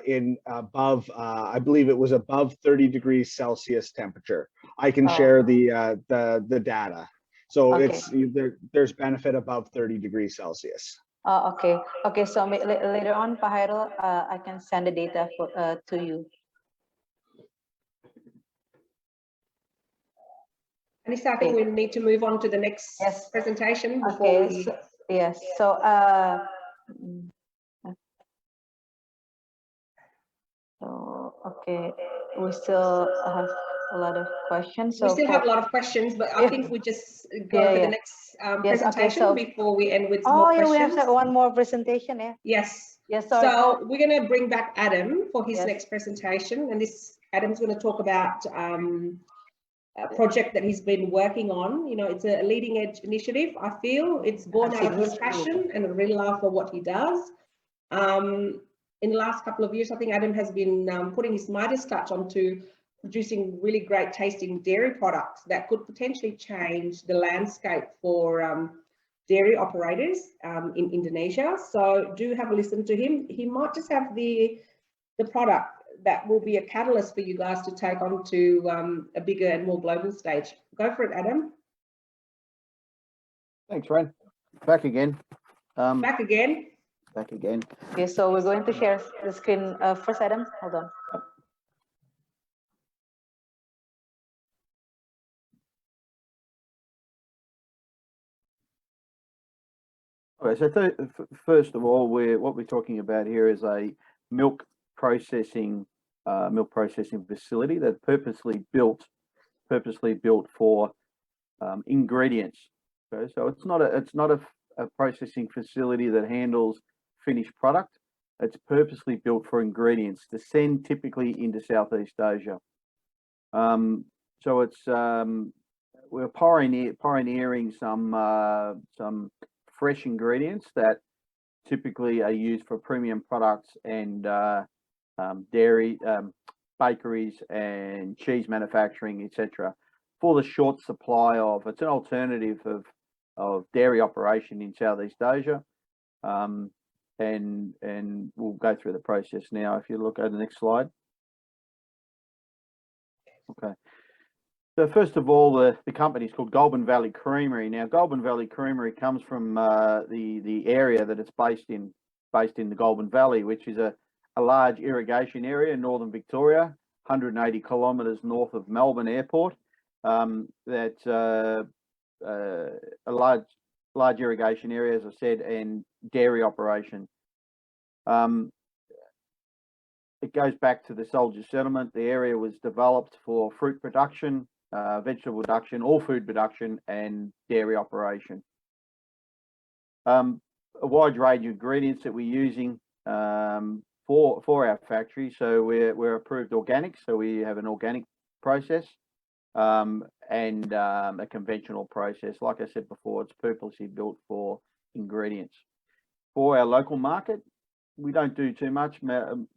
Speaker 4: in above, I believe it was above 30 degrees Celsius temperature. I can share the data. So there's benefit above 30 degrees Celsius.
Speaker 1: Oh, okay. So later on, Pak Hairul, I can send the data to you.
Speaker 2: Anisa, I think we need to move on to the next presentation.
Speaker 1: We still have a lot of questions.
Speaker 2: We still have a lot of questions, but I think we just go to the next presentation before we end with more questions.
Speaker 1: We have one more presentation,
Speaker 2: Yes.
Speaker 1: Sorry.
Speaker 2: So we're going to bring back Adam for his next presentation, and Adam's going to talk about a project that he's been working on. You know, it's a leading edge initiative. I feel it's born out of his passion and a real love for what he does. In the last couple of years, I think Adam has been putting his Midas touch onto producing really great tasting dairy products that could potentially change the landscape for dairy operators in Indonesia. So do have a listen to him. He might just have the product that will be a catalyst for you guys to take on to a bigger and more global stage. Go for it, Adam.
Speaker 3: Thanks, Ren. Back again.
Speaker 2: Back again.
Speaker 3: Back again.
Speaker 1: Okay, so we're going to share the screen first, Adam. Hold on.
Speaker 3: Okay, so first of all, what we're talking about here is a milk processing facility that's purposely built for ingredients. Okay, so it's not a processing facility that handles finished product. It's purposely built for ingredients to send typically into Southeast Asia. So it's we're pioneering some fresh ingredients that typically are used for premium products and dairy, bakeries and cheese manufacturing, etc. For the short supply of, it's an alternative of dairy operation in Southeast Asia. And we'll go through the process now. If you look at the next slide. Okay. So first of all, the company is called Goulburn Valley Creamery. Now, Goulburn Valley Creamery comes from the area that it's based in the Goulburn Valley, which is a large irrigation area in northern Victoria, 180 kilometres north of Melbourne Airport. That's a large irrigation area, as I said, and dairy operation. It goes back to the soldier settlement. The area was developed for fruit production, vegetable production, all food production, and dairy operation. A wide range of ingredients that we're using for our factory. So we're approved organic, so we have an organic process and a conventional process. Like I said before, it's purposely built for ingredients. For our local market, we don't do too much,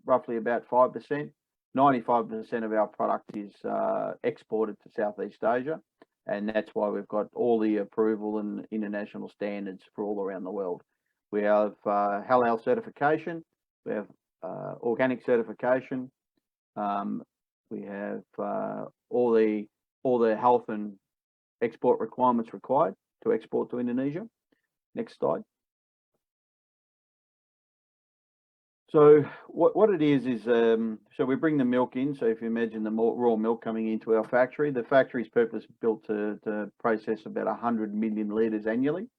Speaker 3: roughly about 5%. 95% of our product is exported to Southeast Asia, and that's why we've got all the approval and international standards for all around the world. We have halal certification, we have organic certification, we have all the health and export requirements required to export to Indonesia. Next slide. So what it is so we bring the milk in. So if you imagine the raw milk coming into our factory, the factory is purpose built to process about 100 million litres annually.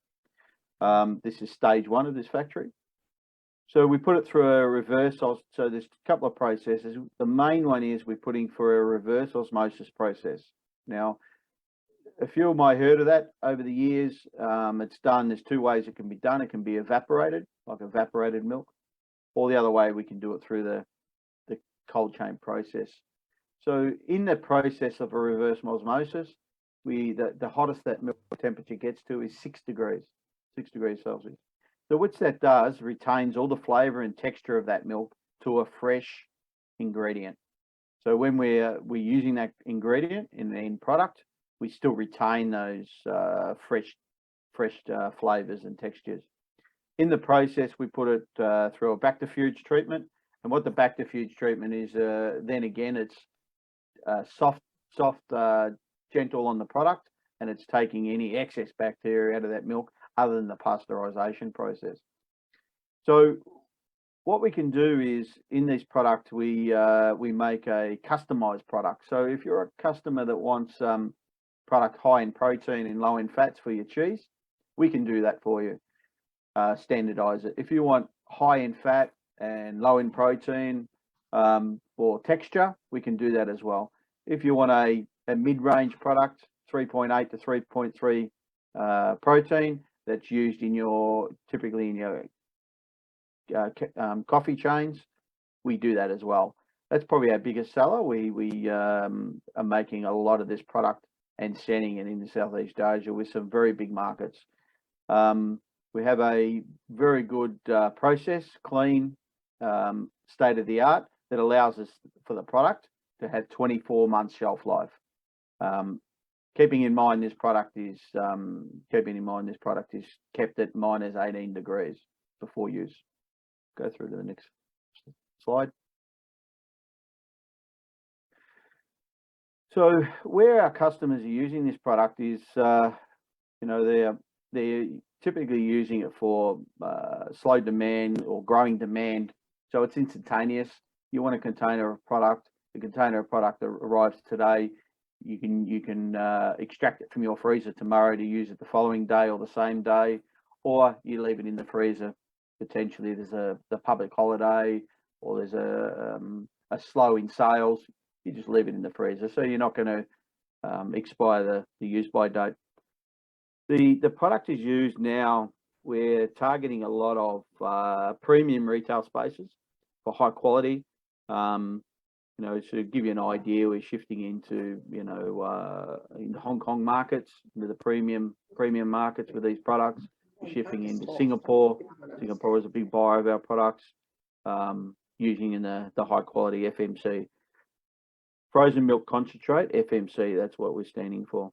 Speaker 3: This is stage one of this factory. So we put it through a reverse, so there's a couple of processes. The main one is we're putting for a reverse osmosis process. Now, a few might have heard of that over the years. It's done, there's two ways it can be done. It can be evaporated, like evaporated milk, or the other way, we can do it through the cold chain process. So in the process of a reverse osmosis, the hottest that milk temperature gets to is 6 degrees Celsius. So which that does, retains all the flavour and texture of that milk to a fresh ingredient. So when we're using that ingredient in the end product, we still retain those fresh flavours and textures. In the process, we put it through a bacteriophage treatment, and what the bacteriophage treatment is, then again, it's soft, gentle on the product, and it's taking any excess bacteria out of that milk, other than the pasteurisation process. So what we can do is, in this product, we make a customised product. So if you're a customer that wants product high in protein and low in fats for your cheese, we can do that for you. Standardize it. If you want high in fat and low in protein for texture, we can do that as well. If you want a mid-range product, 3.8 to 3.3 protein, that's used in typically in your coffee chains, we do that as well. That's probably our biggest seller. We are making a lot of this product and sending it into Southeast Asia with some very big markets. We have a very good process, clean, state of the art, that allows us for the product to have 24 months shelf life. Keeping in mind this product is kept at minus 18 degrees before use. Go through to the next slide. So where our customers are using this product is, they're typically using it for slow demand or growing demand. So it's instantaneous. You want a container of product. The container of product arrives today. You can extract it from your freezer tomorrow to use it the following day or the same day, or you leave it in the freezer. Potentially there's the public holiday or there's a slow in sales. You just leave it in the freezer, so you're not going to expire the use by date. The product is used now. We're targeting a lot of premium retail spaces for high quality. To give you an idea, we're shifting into in Hong Kong markets, into the premium markets with these products. We're shifting into Singapore. Singapore is a big buyer of our products, using in the high quality FMC. Frozen milk concentrate, FMC, that's what we're standing for.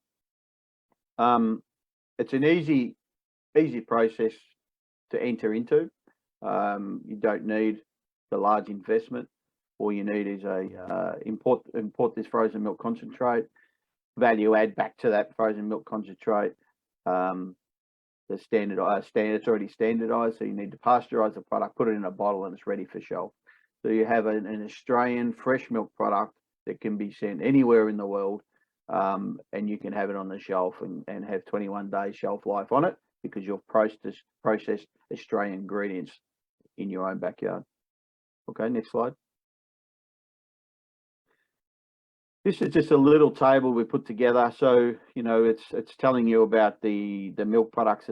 Speaker 3: It's an easy process to enter into. You don't need the large investment. All you need is import this frozen milk concentrate, value add back to that frozen milk concentrate. The standardized, it's already standardized, so you need to pasteurize the product, put it in a bottle, and it's ready for shelf. So you have an Australian fresh milk product that can be sent anywhere in the world, and you can have it on the shelf and have 21 days shelf life on it because you've processed Australian ingredients in your own backyard. Okay, next slide. This is just a little table we put together. So, it's telling you about the milk products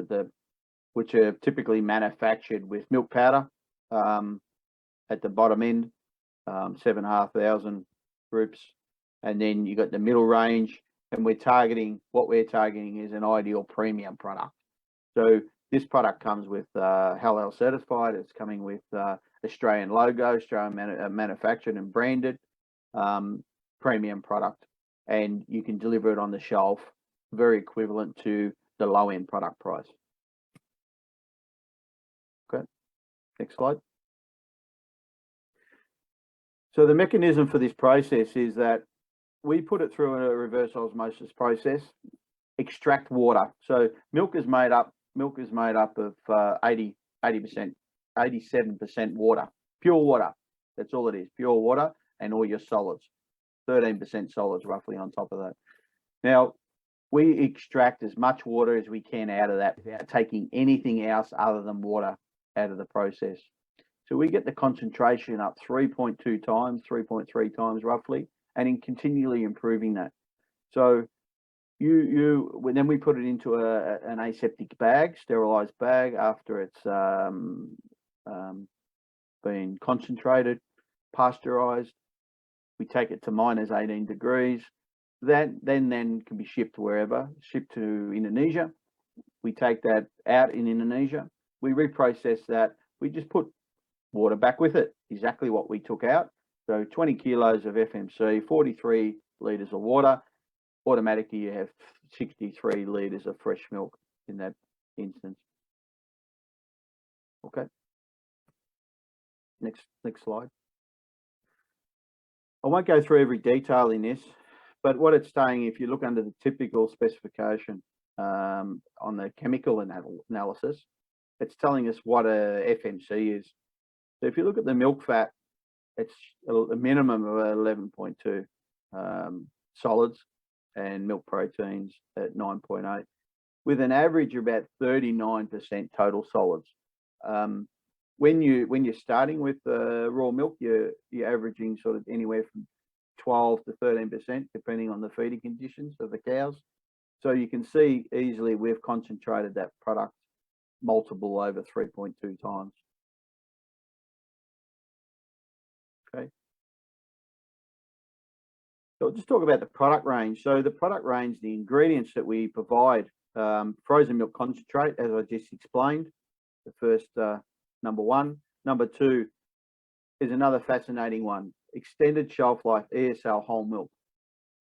Speaker 3: which are typically manufactured with milk powder at the bottom end, 7,500 groups. And then you got the middle range, and what we're targeting is an ideal premium product. So this product comes with halal certified. It's coming with Australian logo, Australian manufactured and branded. Premium product, and you can deliver it on the shelf, very equivalent to the low end product price. Okay, next slide. So the mechanism for this process is that we put it through a reverse osmosis process, extract water. So milk is made up of 87% water, pure water. That's all it is, pure water, and all your solids. 13% solids roughly on top of that. Now, we extract as much water as we can out of that without taking anything else other than water out of the process. So we get the concentration up 3.2 times, 3.3 times roughly, and in continually improving that. So then we put it into an aseptic bag, sterilized bag after it's been concentrated, pasteurized. We take it to minus 18 degrees. That then can be shipped wherever, shipped to Indonesia. We take that out in Indonesia. We reprocess that. We just put water back with it, exactly what we took out. So 20 kilos of FMC, 43 litres of water. Automatically, you have 63 litres of fresh milk in that instance. Okay. Next slide. I won't go through every detail in this, but what it's saying, if you look under the typical specification on the chemical analysis, it's telling us what a FMC is. So if you look at the milk fat, it's a minimum of 11.2 solids, and milk proteins at 9.8, with an average of about 39% total solids. When you're starting with raw milk, you're averaging sort of anywhere from 12 to 13%, depending on the feeding conditions of the cows. So you can see easily we've concentrated that product multiple over 3.2 times. Okay. So I'll just talk about the product range. So the product range, the ingredients that we provide, frozen milk concentrate, as I just explained, the first number one. Number two is another fascinating one. extended shelf life ESL whole milk.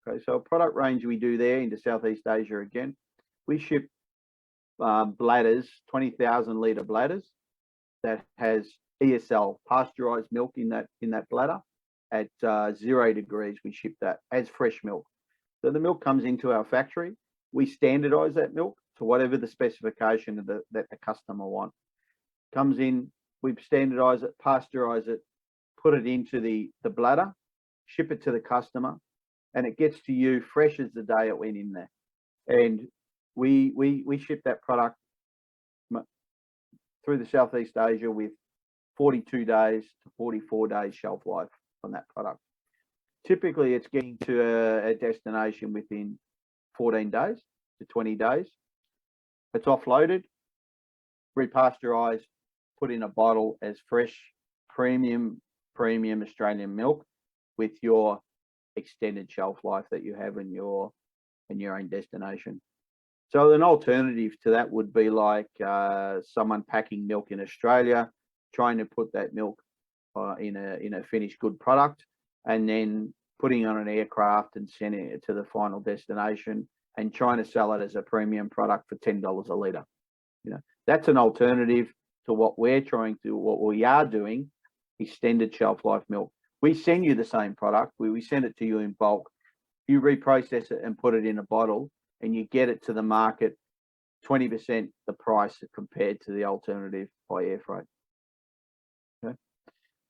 Speaker 3: Okay, so a product range we do there into Southeast Asia again. We ship bladders, 20,000 litre bladders that has ESL pasteurized milk in that bladder at 0 degrees. We ship that as fresh milk. So the milk comes into our factory. We standardize that milk to whatever the specification that the customer wants. Comes in, we standardize it, pasteurize it, put it into the bladder, ship it to the customer, and it gets to you fresh as the day it went in there. And we ship that product through the Southeast Asia with 42 days to 44 days shelf life on that product. Typically, it's getting to a destination within 14 days to 20 days. It's offloaded, repasteurized, put in a bottle as fresh premium Australian milk with your extended shelf life that you have in your own destination. So an alternative to that would be like someone packing milk in Australia, trying to put that milk in a finished good product, and then putting on an aircraft and sending it to the final destination and trying to sell it as a premium product for $10 a litre. You know, that's an alternative to what we are doing, extended shelf life milk. We send you the same product. We send it to you in bulk. You reprocess it and put it in a bottle, and you get it to the market 20% the price compared to the alternative by air freight. Okay.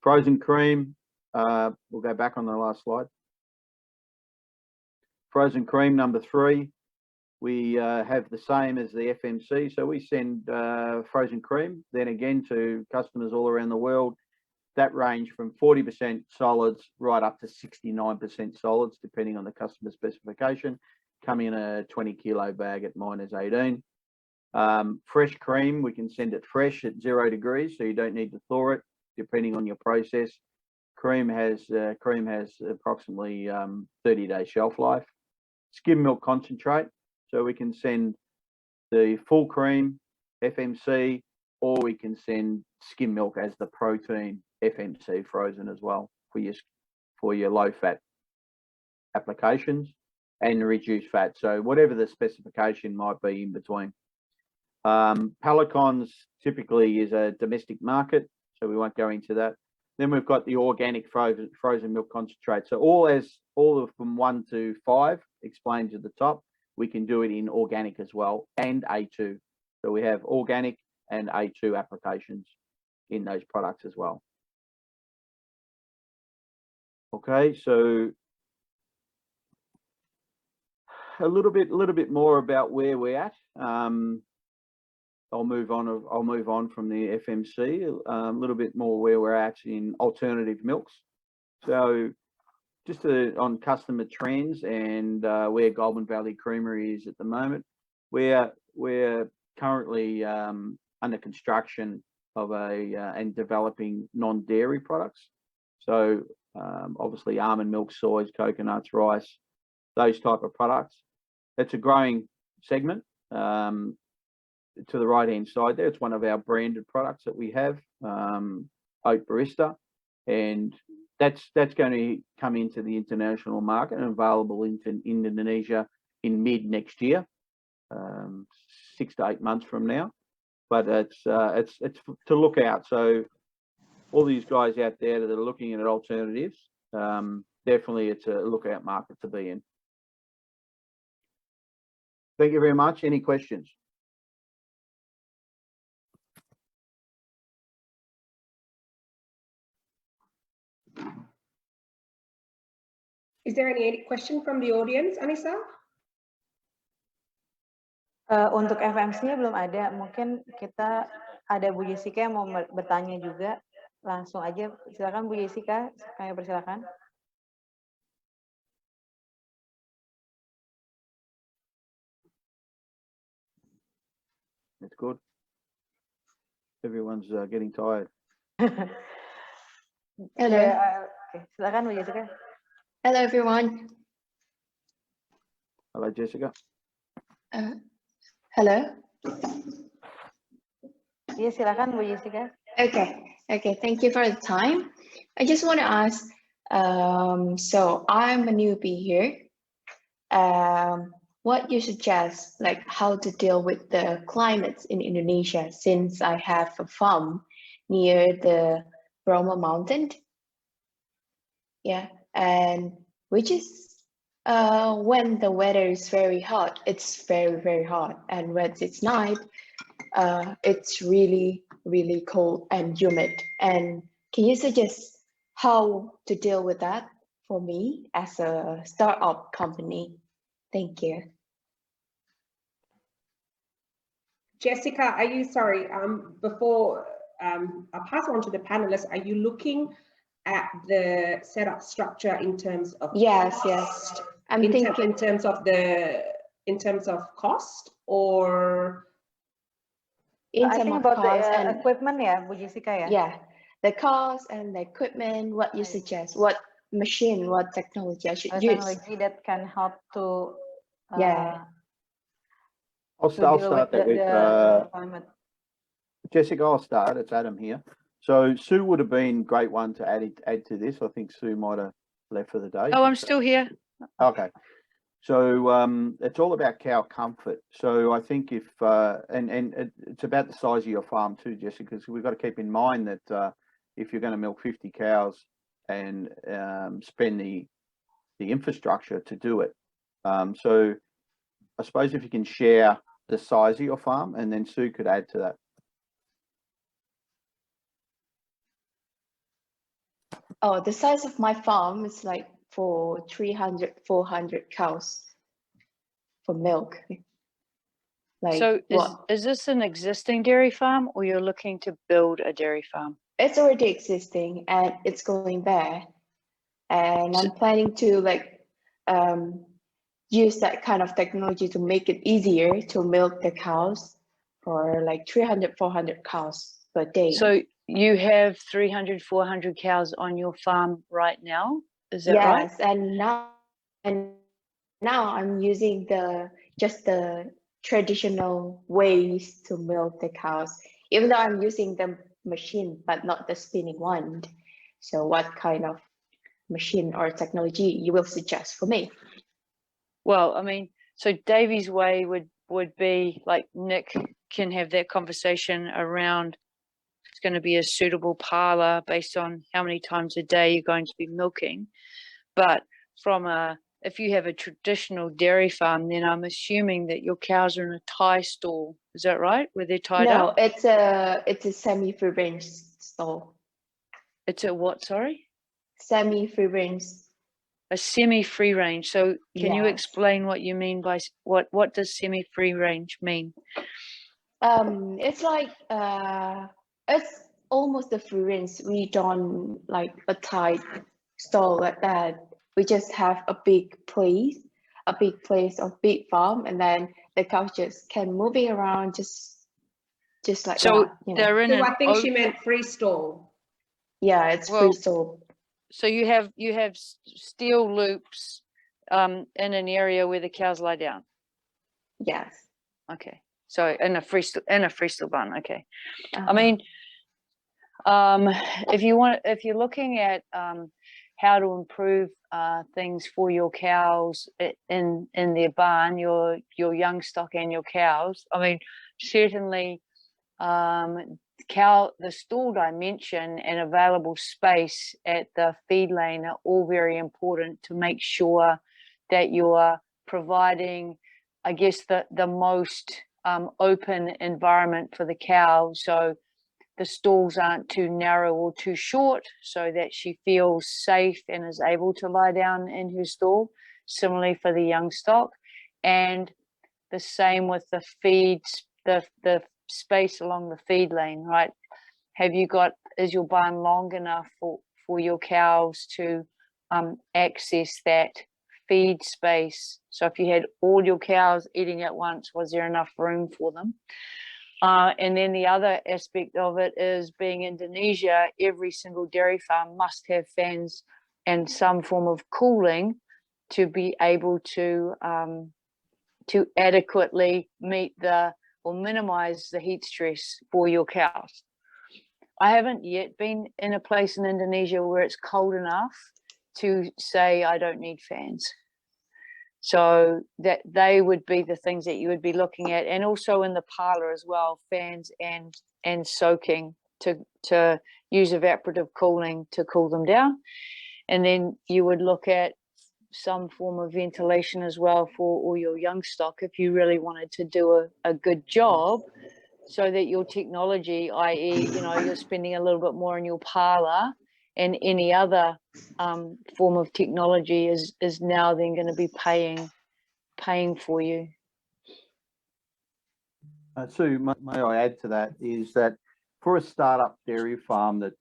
Speaker 3: Frozen cream. We'll go back on the last slide. Frozen cream number 3. We have the same as the FMC. So we send frozen cream, then again to customers all around the world. That range from 40% solids right up to 69% solids, depending on the customer specification, come in a 20 kilo bag at -18. Fresh cream, we can send it fresh at 0 degrees, so you don't need to thaw it, depending on your process. Cream has approximately 30-day shelf life. Skim milk concentrate, so we can send the full cream FMC, or we can send skim milk as the protein FMC frozen as well for your low fat applications and reduced fat. So whatever the specification might be in between. Pelicans typically is a domestic market, so we won't go into that. Then we've got the organic frozen milk concentrate. So all from 1 to 5 explained at the top. We can do it in organic as well, and A2. So we have organic and A2 applications in those products as well. Okay, so a little bit more about where we're at. I'll move on from the FMC. A little bit more where we're at in alternative milks. So just on customer trends and where Goulburn Valley Creamery is at the moment. We're currently under construction of and developing non-dairy products. So obviously almond milk, soys, coconuts, rice, those type of products. It's a growing segment. To the right-hand side there, it's one of our branded products that we have, Oat Barista, and that's going to come into the international market and available in Indonesia in mid next year, 6 to 8 months from now. But it's to look out. So all these guys out there that are looking at alternatives, definitely it's a lookout market to be in. Thank you very much. Any questions?
Speaker 2: Is there any question from the audience, Anisa?
Speaker 1: Untuk FMC belum ada. Mungkin kita ada Bu Jessica yang mau bertanya juga. Langsung aja, silakan Bu Jessica. Kami persilakan.
Speaker 3: That's good. Everyone's getting tired.
Speaker 10: Hello.
Speaker 1: Okay, silakan Bu Jessica.
Speaker 10: Hello, everyone.
Speaker 3: Hello, Jessica.
Speaker 10: Hello.
Speaker 1: Iya, silakan Bu Jessica.
Speaker 10: Okay. Thank you for the time. I just want to ask, So I'm a newbie here. What you suggest, like how to deal with the climates in Indonesia, since I have a farm near the Bromo mountain. Yeah, and which is when the weather is very hot, it's very, very hot. And when it's night, it's really, really cold and humid. And can you suggest how to deal with that for me as a startup company? Thank you.
Speaker 2: Jessica, are you, sorry, before I pass on to the panelists, are you looking at the setup structure in terms of
Speaker 10: Yes,
Speaker 2: cost?
Speaker 10: yes. I'm
Speaker 2: in
Speaker 10: thinking
Speaker 2: terms of cost, or
Speaker 10: in
Speaker 1: I
Speaker 10: terms
Speaker 1: think
Speaker 10: of
Speaker 1: about
Speaker 10: cost
Speaker 1: the
Speaker 10: and
Speaker 1: equipment, yeah, Bu Jessica, yeah.
Speaker 10: yeah, the cost and the equipment, what you suggest, what machine, what technology I should
Speaker 1: A
Speaker 10: use.
Speaker 1: technology that can help to
Speaker 10: Yeah.
Speaker 3: I'll
Speaker 1: deal
Speaker 3: start
Speaker 1: with
Speaker 3: that with
Speaker 1: the climate.
Speaker 3: Jessica. I'll start. It's Adam here. So Sue would have been great one to add to this. I think Sue might have left for the day.
Speaker 5: Oh, I'm still here.
Speaker 3: Okay. So it's all about cow comfort. So I think if and it's about the size of your farm too, Jessica, because we've got to keep in mind that if you're going to milk 50 cows and spend the infrastructure to do it. So I suppose if you can share the size of your farm, and then Sue could add to that.
Speaker 10: Oh, the size of my farm is like for 300, 400 cows for milk. Like
Speaker 5: So
Speaker 10: what?
Speaker 5: is this an existing dairy farm, or you're looking to build a dairy farm?
Speaker 10: It's already existing and it's going there. And I'm planning to like use that kind of technology to make it easier to milk the cows for like 300, 400 cows per day.
Speaker 5: So you have 300, 400 cows on your farm right now, is that right?
Speaker 10: Yes, and now I'm using just the traditional ways to milk the cows, even though I'm using the machine, but not the spinning one. So what kind of machine or technology you will suggest for me?
Speaker 5: Well, I mean, so Daviesway would be like Nick can have that conversation around it's going to be a suitable parlor based on how many times a day you're going to be milking. But if you have a traditional dairy farm, then I'm assuming that your cows are in a tie stall. Is that right? Where they're tied
Speaker 10: No,
Speaker 5: up?
Speaker 10: it's a semi-free range stall.
Speaker 5: It's a what, sorry?
Speaker 10: Semi-free range.
Speaker 5: A semi-free range. So can you
Speaker 10: Yes.
Speaker 5: explain what you mean by what does semi-free range mean?
Speaker 10: It's like it's almost a free range. We don't like a tight stall like that. We just have a big place of big farm, and then the cows just can moving around just like
Speaker 5: So
Speaker 10: that. You know?
Speaker 5: they're in
Speaker 2: so
Speaker 5: an
Speaker 2: I think she
Speaker 5: open,
Speaker 2: meant free stall.
Speaker 10: Yeah, it's
Speaker 5: well,
Speaker 10: free stall.
Speaker 5: so you have steel loops in an area where the cows lie down.
Speaker 10: Yes.
Speaker 5: Okay. So in a freestyle barn. Okay. I
Speaker 10: Uh-huh.
Speaker 5: mean, if you're looking at how to improve things for your cows in their barn, your young stock and your cows, I mean, certainly the stall dimension and available space at the feed lane are all very important to make sure that you're providing, I guess, the most open environment for the cow, so the stalls aren't too narrow or too short, so that she feels safe and is able to lie down in her stall. Similarly for the young stock, and the same with the feeds, the space along the feed lane, right? Is your barn long enough for your cows to access that feed space? So if you had all your cows eating at once, was there enough room for them? And then the other aspect of it is, being Indonesia, every single dairy farm must have fans and some form of cooling to be able to adequately meet or minimize the heat stress for your cows. I haven't yet been in a place in Indonesia where it's cold enough to say, I don't need fans. So that they would be the things that you would be looking at, and also in the parlor as well, fans and soaking to use evaporative cooling to cool them down. And then you would look at some form of ventilation as well for all your young stock if you really wanted to do a good job, so that your technology, i.e., you know, you're spending a little bit more in your parlor, and any other form of technology is now then going to be paying for you.
Speaker 3: Sue, may I add to that, is that for a startup dairy farm that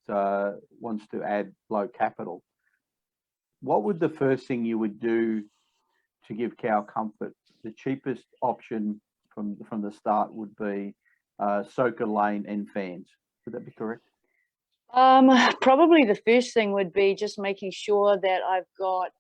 Speaker 3: wants to add low capital, what would the first thing you would do to give cow comfort? The cheapest option from the start would be soaker lane and fans. Would that be correct?
Speaker 5: Probably the first thing would be just making sure that I've got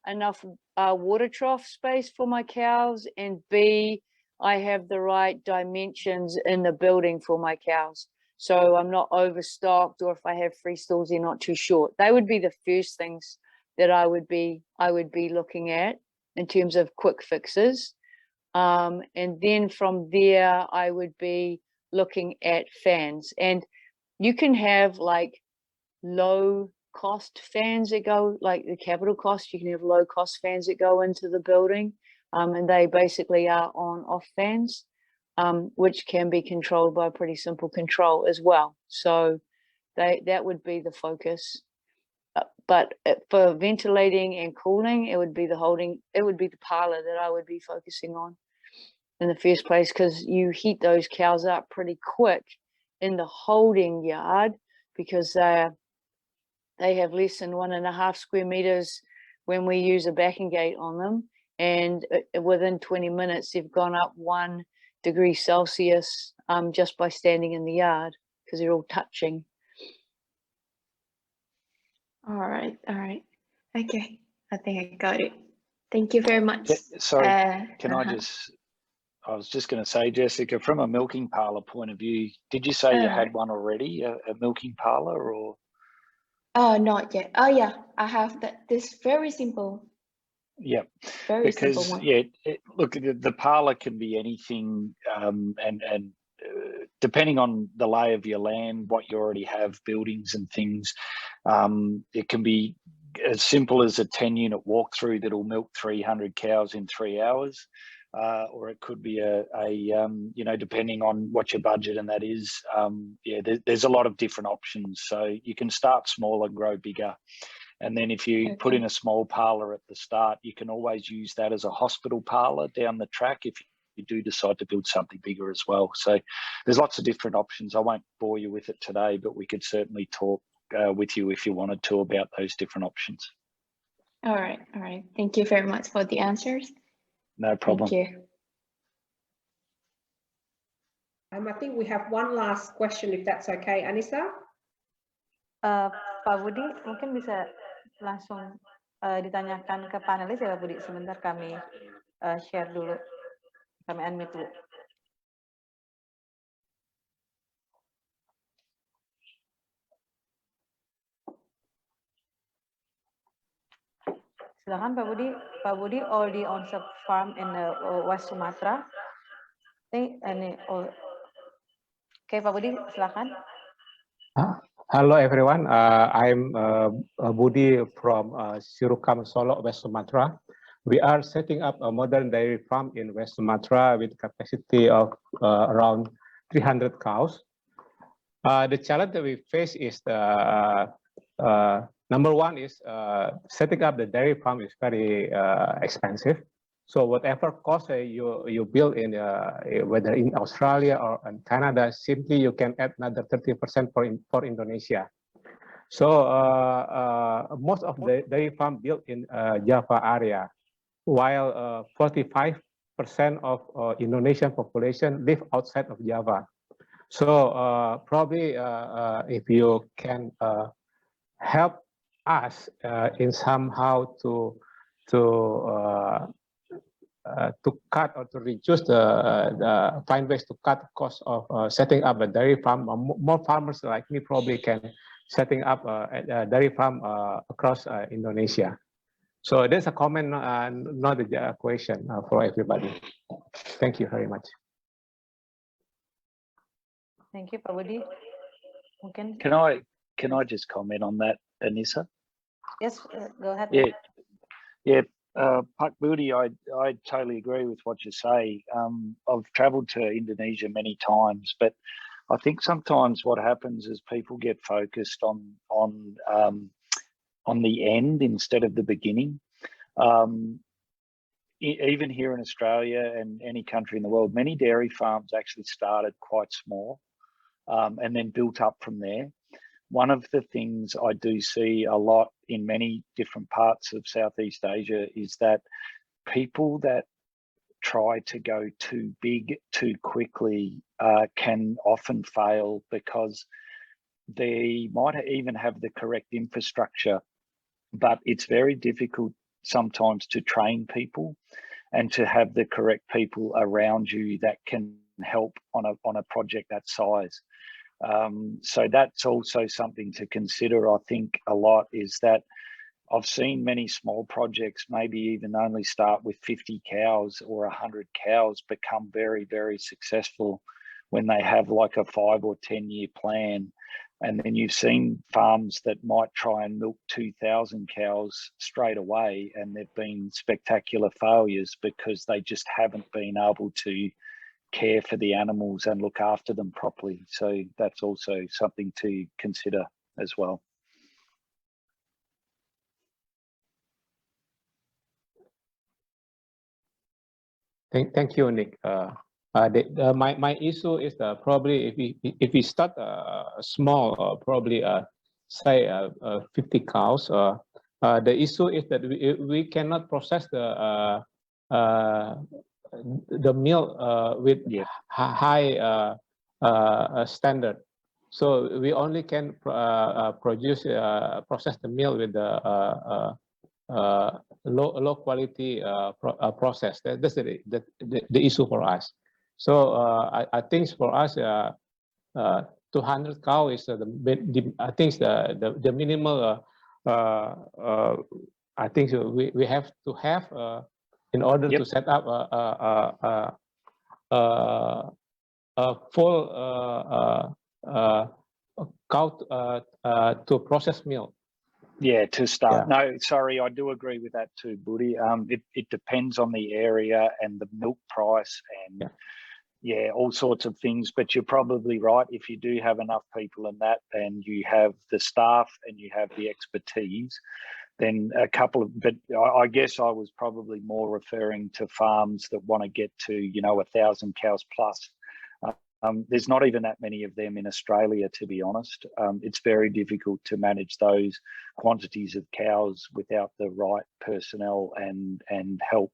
Speaker 5: enough water trough space for my cows, and B, I have the right dimensions in the building for my cows. So I'm not overstocked, or if I have free stalls, they're not too short. They would be the first things that I would be looking at in terms of quick fixes. And then from there, I would be looking at fans. And you can have like low cost fans that go, like the capital cost, you can have low cost fans that go into the building. And they basically are on-off fans, which can be controlled by a pretty simple control as well. So that would be the focus. But for ventilating and cooling, it would be the parlor that I would be focusing on in the first place, because you heat those cows up pretty quick in the holding yard, because they have less than 1.5 square meters when we use a backing gate on them. And within 20 minutes, they've gone up 1 degree Celsius just by standing in the yard, because they're all touching.
Speaker 10: All right. Okay, I think I got it. Thank you very much.
Speaker 6: Sorry, I was just going to say, Jessica, from a milking parlour point of view, did you say you had one already, a milking parlour, or?
Speaker 10: Oh, not yet. Oh yeah, I have this very simple.
Speaker 6: Yeah,
Speaker 10: very simple one.
Speaker 6: Yeah, look, the parlour can be anything, and depending on the lay of your land, what you already have, buildings and things, it can be as simple as a 10-unit walkthrough that'll milk 300 cows in 3 hours, or it could be you know, depending on what your budget and that is. Yeah, there's a lot of different options. So you can start small and grow bigger. And then if you put in a small parlour at the start, you can always use that as a hospital parlour down the track if you do decide to build something bigger as well. So there's lots of different options. I won't bore you with it today, but we could certainly talk with you if you wanted to about those different options.
Speaker 10: All right. Thank you very much for the answers.
Speaker 6: No problem.
Speaker 10: Thank you.
Speaker 2: I think we have one last question, if that's okay, Anisa.
Speaker 1: Pak Budi, mungkin bisa langsung ditanyakan ke panelis ya Pak Budi. Sebentar kami share dulu, kami unmute dulu. Silakan Pak Budi. Pak Budi already owns a farm in West Sumatra. Oke, Pak Budi, silakan.
Speaker 11: Hello everyone, I'm Budi from Sirukam, Solo, West Sumatra. We are setting up a modern dairy farm in West Sumatra with capacity of around 300 cows. The challenge that we face is number one is setting up the dairy farm is very expensive. So whatever cost you build in whether in Australia or in Canada, simply you can add another 30% for Indonesia. So most of the dairy farm built in Java area, while 45% of Indonesian population live outside of Java. So probably if you can help us in somehow to cut or to reduce find ways to cut the cost of setting up a dairy farm. More farmers like me probably can setting up a dairy farm across Indonesia. So there's a comment, not a question for everybody. Thank you very much.
Speaker 1: Thank you, Pak Budi. Mungkin.
Speaker 6: Can I just comment on that, Anisa?
Speaker 1: Yes, go ahead.
Speaker 6: Yeah. Pak Budi, I totally agree with what you say. I've travelled to Indonesia many times, but I think sometimes what happens is people get focused on the end instead of the beginning. Even here in Australia and any country in the world, many dairy farms actually started quite small and then built up from there. One of the things I do see a lot in many different parts of Southeast Asia is that people that try to go too big too quickly can often fail because they might even have the correct infrastructure, but it's very difficult sometimes to train people and to have the correct people around you that can help on a project that size. So that's also something to consider. I think a lot is that I've seen many small projects, maybe even only start with 50 cows or 100 cows, become very, very successful when they have like a 5 or 10 year plan. And then you've seen farms that might try and milk 2,000 cows straight away, and they've been spectacular failures because they just haven't been able to care for the animals and look after them properly. So that's also something to consider as well.
Speaker 11: Thank you, Nick. My issue is probably if we start small, probably say 50 cows. The issue is that we cannot process the milk with high standard. So we only can process the milk with the low quality process. That's the issue for us. So I think for us 200 cow is I think the minimal I think we have to have in order to set up a full cow to process milk.
Speaker 6: Yeah, to start. Yeah. No, sorry, I do agree with that too, Budi. It depends on the area and the milk price and all sorts of things. But you're probably right. If you do have enough people in that and you have the staff and you have the expertise, then but I guess I was probably more referring to farms that want to get to, 1,000 cows plus. There's not even that many of them in Australia, to be honest. It's very difficult to manage those quantities of cows without the right personnel and help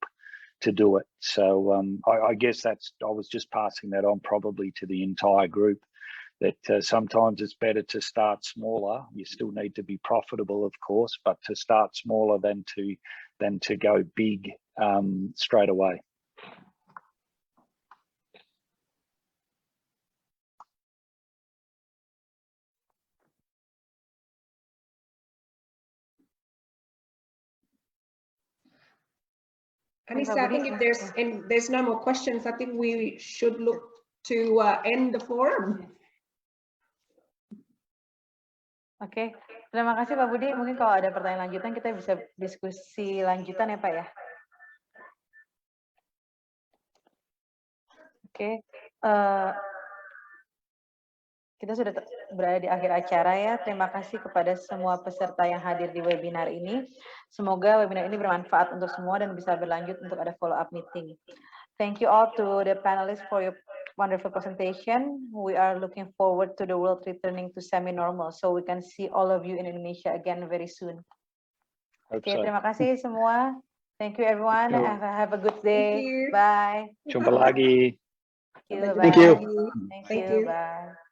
Speaker 6: to do it. So I guess I was just passing that on probably to the entire group, that sometimes it's better to start smaller. You still need to be profitable, of course, but to start smaller than to go big straight away.
Speaker 2: Anisa, I think if there's no more questions, I think we should look to end the forum.
Speaker 1: Oke, terima kasih Pak Budi. Mungkin kalau ada pertanyaan lanjutan kita bisa diskusi lanjutan ya Pak ya. Oke, kita sudah berada di akhir acara ya. Terima kasih kepada semua peserta yang hadir di webinar ini. Semoga webinar ini bermanfaat untuk semua dan bisa berlanjut untuk ada follow up meeting. Thank you all to the panelists for your wonderful presentation. We are looking forward to the world returning to semi-normal, so we can see all of you in Indonesia again very soon. Oke, terima kasih semua. Thank you everyone. Have a good day. Bye.
Speaker 6: Jumpa lagi.
Speaker 2: Thank you.
Speaker 1: Thank you. Bye.